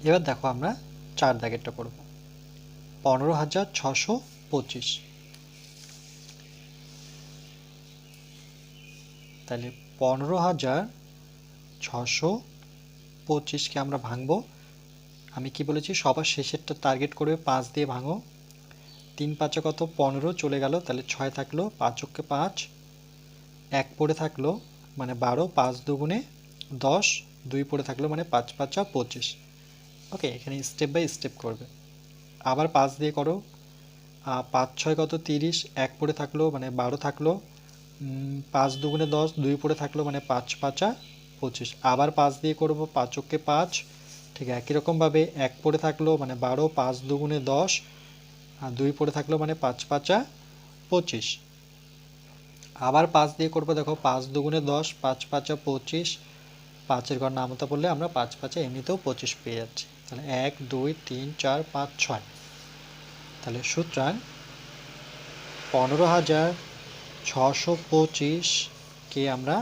এবার দেখো আমরা 4 দাগেরটা করব। 15,625। তাহলে 15,625কে আমরা ভাঙবো। আমি কি বলেছি সবার শেষেরটা টার্গেট করবে 5 দিয়ে ভাঙো। 3 5 কত 15 চলে গেল, তাহলে 6 থাকলো, 5 অক্ষে 5, 1 পড়ে থাকলো মানে 12, 5 দুগুণে 10, 2 পড়ে থাকলো মানে 5 5 25। ওকে, এখানে স্টেপ বাই স্টেপ করবে। আবার 5 দিয়ে করো, 5 6 কত 30, 1 পড়ে থাকলো মানে 12 থাকলো, 5 দুগুণে 10, 2 পড়ে থাকলো মানে 5 5 25। আবার 5 দিয়ে করব, 5 অক্ষে 5, ঠিক একই রকমভাবে 1 পড়ে থাকলো মানে 12, 5 দুগুণে 10, আর 2 পড়ে থাকলো মানে 5 5 25। আবার 5 দিয়ে করবো, দেখো 5 দুগুণে 10, 5 5 25, 5-এর ঘর নামতা পড়লে আমরা 5 5 এমনিতেও 25 পেয়ে যাচ্ছি। তাহলে 1 2 3 4 5 6। তাহলে সুতরাং 15,625কে আমরা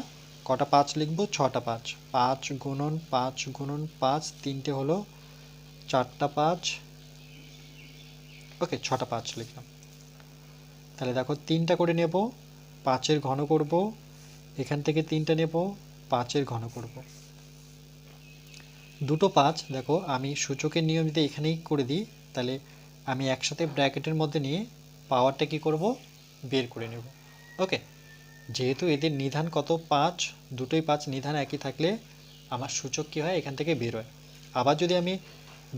কটা 5 লিখব, 6টা 5। 5 গুণন 5 গুণন 5, 3টে হলো 4টা 5। ওকে, 6টা 5 লিখলাম। তাহলে দেখো 3টা করে নেব, 5-এর ঘন করব, এখান থেকে 3টা নেব, 5-এর ঘন করব। দুটো 5 দেখো আমি সূচকের নিয়ম যদি এখানেই করে দিই, তাহলে আমি একসাথে ব্র্যাকেটের মধ্যে নিয়ে পাওয়ারটা কি করব বের করে নেব। ওকে, যেহেতু এদের নিধান কত 5, দুটোই 5, নিধান একই থাকলে আমার সূচক কি হয় এখান থেকে বের হয়। আবার যদি আমি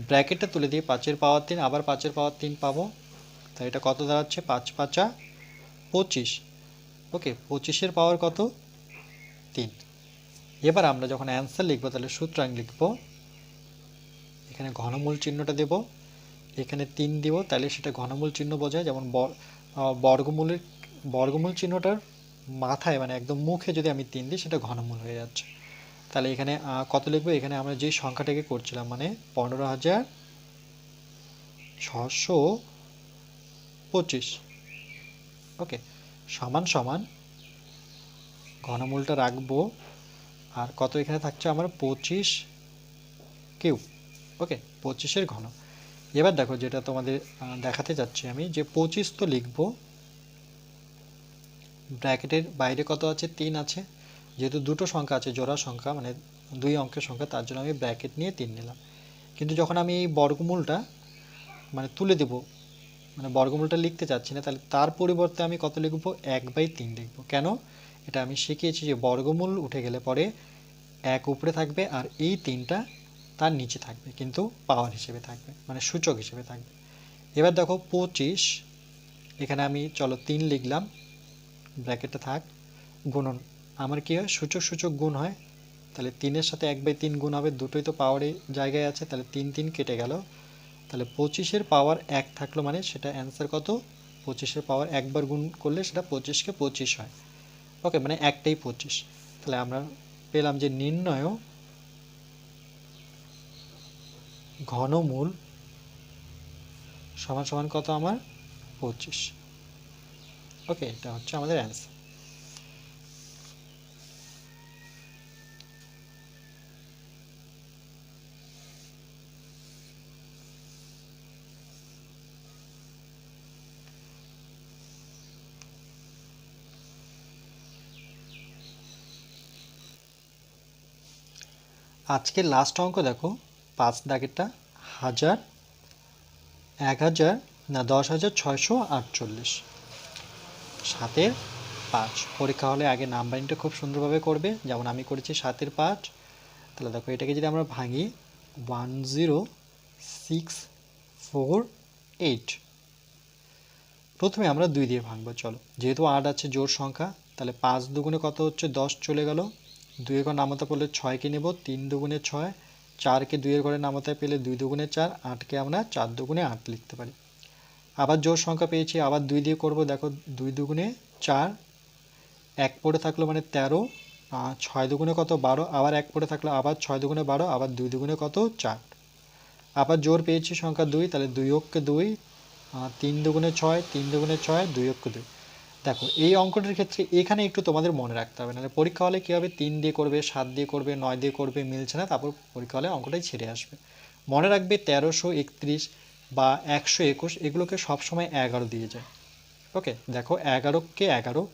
ব্র্যাকেটটা তুলে দিয়ে 5 এর পাওয়ার 3 আবার 5 এর পাওয়ার 3 পাবো, তাই এটা কত দাঁড়াচ্ছে 5 5 25। ওকে, 25 এর পাওয়ার কত 3। এবার আমরা যখন অ্যান্সার লিখব তাহলে সুতরাং লিখব, এখানে ঘনমূল চিহ্নটা দেব, এখানে 3 দিব, তাহলে সেটা ঘনমূল চিহ্ন বোঝায়। যেমন বর্গমূল চিহ্নটার মাথায় মানে একদম মুখে যদি আমি 3 দিই সেটা ঘনমূল হয়ে যাচ্ছে। তাহলে এখানে কত লিখবো, এখানে আমরা যে সংখ্যাটাকে করছিলাম মানে 15,625। ওকে, সমান সমান ঘনমূলটা রাখবো, আর কত এখানে থাকছে আমার 25 কিউব। ওকে, 25-এর ঘন। এবার দেখো যেটা তোমাদের দেখাতে যাচ্ছি আমি, যে 25 তো লিখবো, ব্র্যাকেটের বাইরে কত আছে 3 আছে, যেহেতু দুটো সংখ্যা আছে জোড়া সংখ্যা মানে 2 অঙ্কের সংখ্যা, তার জন্য আমি ব্র্যাকেট নিয়ে 3 নিলাম। কিন্তু যখন আমি এই বর্গমূলটা মানে তুলে দেব, মানে বর্গমূলটা লিখতে চাচ্ছি না, তাহলে তার পরিবর্তে আমি কত লিখবো 1/3 লিখবো। কেন, এটা আমি শিখিয়েছি যে বর্গমূল উঠে গেলে পরে 1 উপরে থাকবে আর এই 3টা তার নিচে থাকবে, কিন্তু পাওয়ার হিসেবে থাকবে, মানে সূচক হিসেবে থাকবে। এবার দেখো 25, এখানে আমি চলো 3 লিখলাম, ব্র্যাকেটটা থাক, গুণন আমার কি হয় সূচক সূচক গুণ হয়, তাহলে 3-এর সাথে 1/3 গুণ হবে, দুটোই তো পাওয়ারের জায়গায় আছে, তাহলে 3 3 কেটে গেল, তাহলে 25-এর পাওয়ার 1 থাকলো, মানে সেটা অ্যান্সার কত 25-এর পাওয়ার একবার গুণ করলে সেটা 25-কে 25 হয়। ওকে, মানে একটাই 25। তাহলে আমরা পেলাম যে নির্ণয় ঘনমূল সমান সমান কত আমার 25। ওকে, এটা হচ্ছে আমাদের অ্যান্সার। আজকের লাস্ট অঙ্ক দেখো 5 দাগেরটা, 1000 1000 না 10,648, 7-এর 5। পরীক্ষা হলে আগে নাম্বারিংটা খুব সুন্দরভাবে করবে, যেমন আমি করেছি 7-এর 5। তাহলে দেখো এটাকে যদি আমরা ভাঙি 10648, প্রথমে আমরা 2 দিয়ে ভাঙবো। চলো, যেহেতু 8 আছে জোড় সংখ্যা, তাহলে 5 দুগুণে কত হচ্ছে 10 চলে গেল, 2 এর ঘর নামাতে পড়লে 6কে নেব, 3 দুগুণে 6, 4কে 2 এর ঘরে নামাতে পেলে 2 দুগুণে 4, 8কে আমরা 4 দুগুণে 8 লিখতে পারি। আবার জোড় সংখ্যা পেয়েছি, আবার 2 দিয়ে করব, দেখো 2 দুগুণে 4, 1 পড়ে থাকলো মানে 13, 6 দুগুণে কত 12, আবার 1 পড়ে থাকলো, আবার 6 দুগুণে 12, আবার 2 দুগুণে কত 4, আবার জোড় পেয়েছি সংখ্যা 2, তাহলে 2 অক্ষে 2, 3 দুগুণে 6, 3 দুগুণে 6, 2 অক্ষে 2। দেখো এই অঙ্কটির ক্ষেত্রে এখানে একটু তোমাদের মনে রাখতে হবে, নাহলে পরীক্ষা হলে কী হবে 3 দিয়ে করবে, 7 দিয়ে করবে, 9 দিয়ে করবে, মিলছে না, তারপর পরীক্ষা হলে অঙ্কটাই ছেড়ে আসবে। মনে রাখবে 1331 বা 121 এগুলোকে সবসময় 11 দিয়ে যায়। ওকে, দেখো 11কে 11,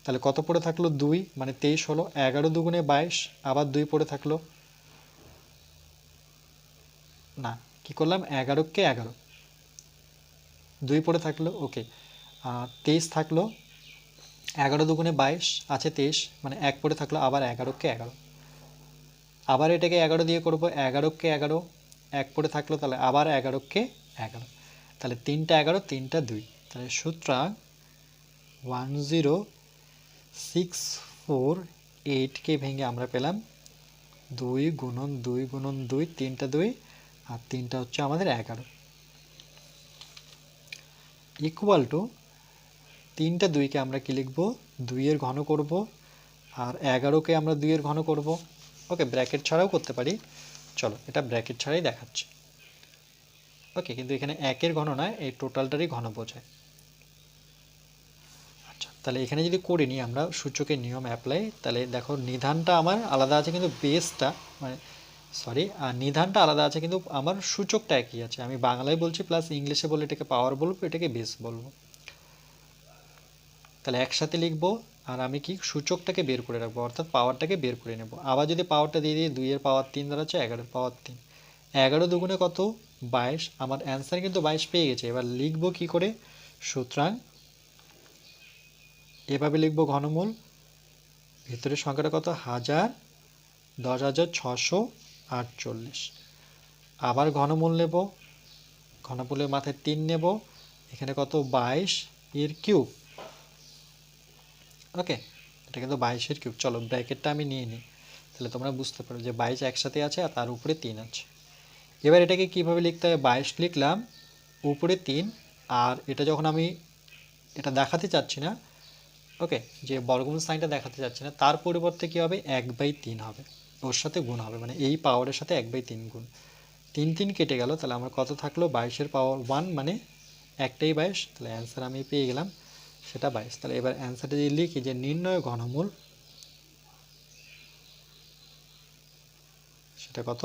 তাহলে কত পড়ে থাকলো 2, মানে 23 হলো, 11 দুগুণে 22, আবার 2 পড়ে থাকলো, না কি করলাম 11কে 11, 2 পড়ে থাকলো, ওকে 23 থাকলো, 11 দুগুণে 22 আছে 23, মানে 1 পড়ে থাকলো, আবার 11কে 11, আবার এটাকে 11 দিয়ে করব, 11কে 11, 1 পড়ে থাকলো, তাহলে আবার 11কে 11, তাহলে 3টা 11, 3টা 2, তাহলে সুতরাং 10648কে ভেঙে আমরা পেলাম 2 গুণন 2 গুণন 2, 3টা 2, আর 3টা হচ্ছে আমাদের 11, ইকুয়াল টু 3টা 2কে আমরা কি লিখব 2 এর ঘন করব, আর 11কে আমরা 2 এর ঘন করব। ওকে, ব্র্যাকেট ছাড়াও করতে পারি, চলো এটা ব্র্যাকেট ছাড়াই দেখাচ্ছি। ওকে, কিন্তু এখানে 1-এর ঘন নয়, এই টোটালটারই ঘন বোঝায়। আচ্ছা, তাহলে এখানে যদি করে নিই আমরা সূচকের নিয়ম অ্যাপ্লাই, তাহলে দেখো নিধানটা আমার আলাদা আছে কিন্তু বেসটা মানে নিধানটা আলাদা আছে কিন্তু আমার সূচকটা একই আছে। আমি বাংলায় বলছি প্লাস ইংলিশে বলে এটাকে পাওয়ার বলবো, এটাকে বেস বলবো। তাহলে একসাথে লিখবো, আর আমি কি সূচকটাকে বের করে রাখবো, অর্থাৎ পাওয়ারটাকে বের করে নেব। আবার যদি পাওয়ারটা দিয়ে দিই 2 এর পাওয়ার 3 দাঁড়াচ্ছে 11-এর পাওয়ার 3, 11 দুগুণে কত 22, আমার অ্যান্সার কিন্তু 22 পেয়ে গেছে। এবার লিখবো কি করে, সুতরাং এভাবে লিখবো ঘনমূল, ভিতরের সংখ্যাটা কত 1000, 10,648, আবার ঘনমূল নেব, ঘনমূলের মাথায় 3 নেব, এখানে কত 22 এর কিউব। ওকে, এটা কিন্তু 22 এর কিউব। চলো ব্র্যাকেটটা আমি নিয়ে নিই, তাহলে তোমরা বুঝতে পারো যে 22 একসাথে আছে আর তার উপরে 3 আছে। এবার এটাকে কিভাবে লিখতে হবে, 22 লিখলাম, উপরে 3, আর এটা যখন আমি এটা দেখাতে চাচ্ছি না, ওকে, যে বর্গমূল সাইনটা দেখাতে চাচ্ছি না, তার পরিবর্তে কী হবে, 1/3 হবে, ওর সাথে গুণ হবে, মানে এই পাওয়ারের সাথে 1/3 গুণ। 3 3 কেটে গেল, তাহলে আমার কত থাকলো, 22-এর পাওয়ার 1, মানে একটাই 22, তাহলে অ্যান্সার আমি পেয়ে গেলাম সেটা 22। তাহলে এবার অ্যান্সারটা যদি লিখি যে নির্ণয় ঘনমূল, সেটা কত,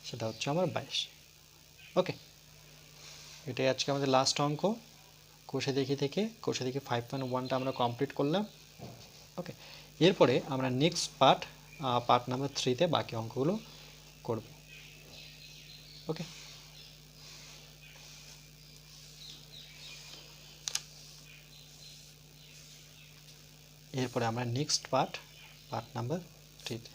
সেটা হচ্ছে আমার 22। ওকে, এটাই আজকে আমাদের লাস্ট অঙ্ক কোষে দেখি থেকে। কোষে দেখি 5.1টা আমরা কমপ্লিট করলাম। ওকে, এরপরে আমরা নেক্সট পার্ট নাম্বার 3তে বাকি অঙ্কগুলো করব। ওকে, এরপরে আমরা নেক্সট পার্ট নাম্বার 3তে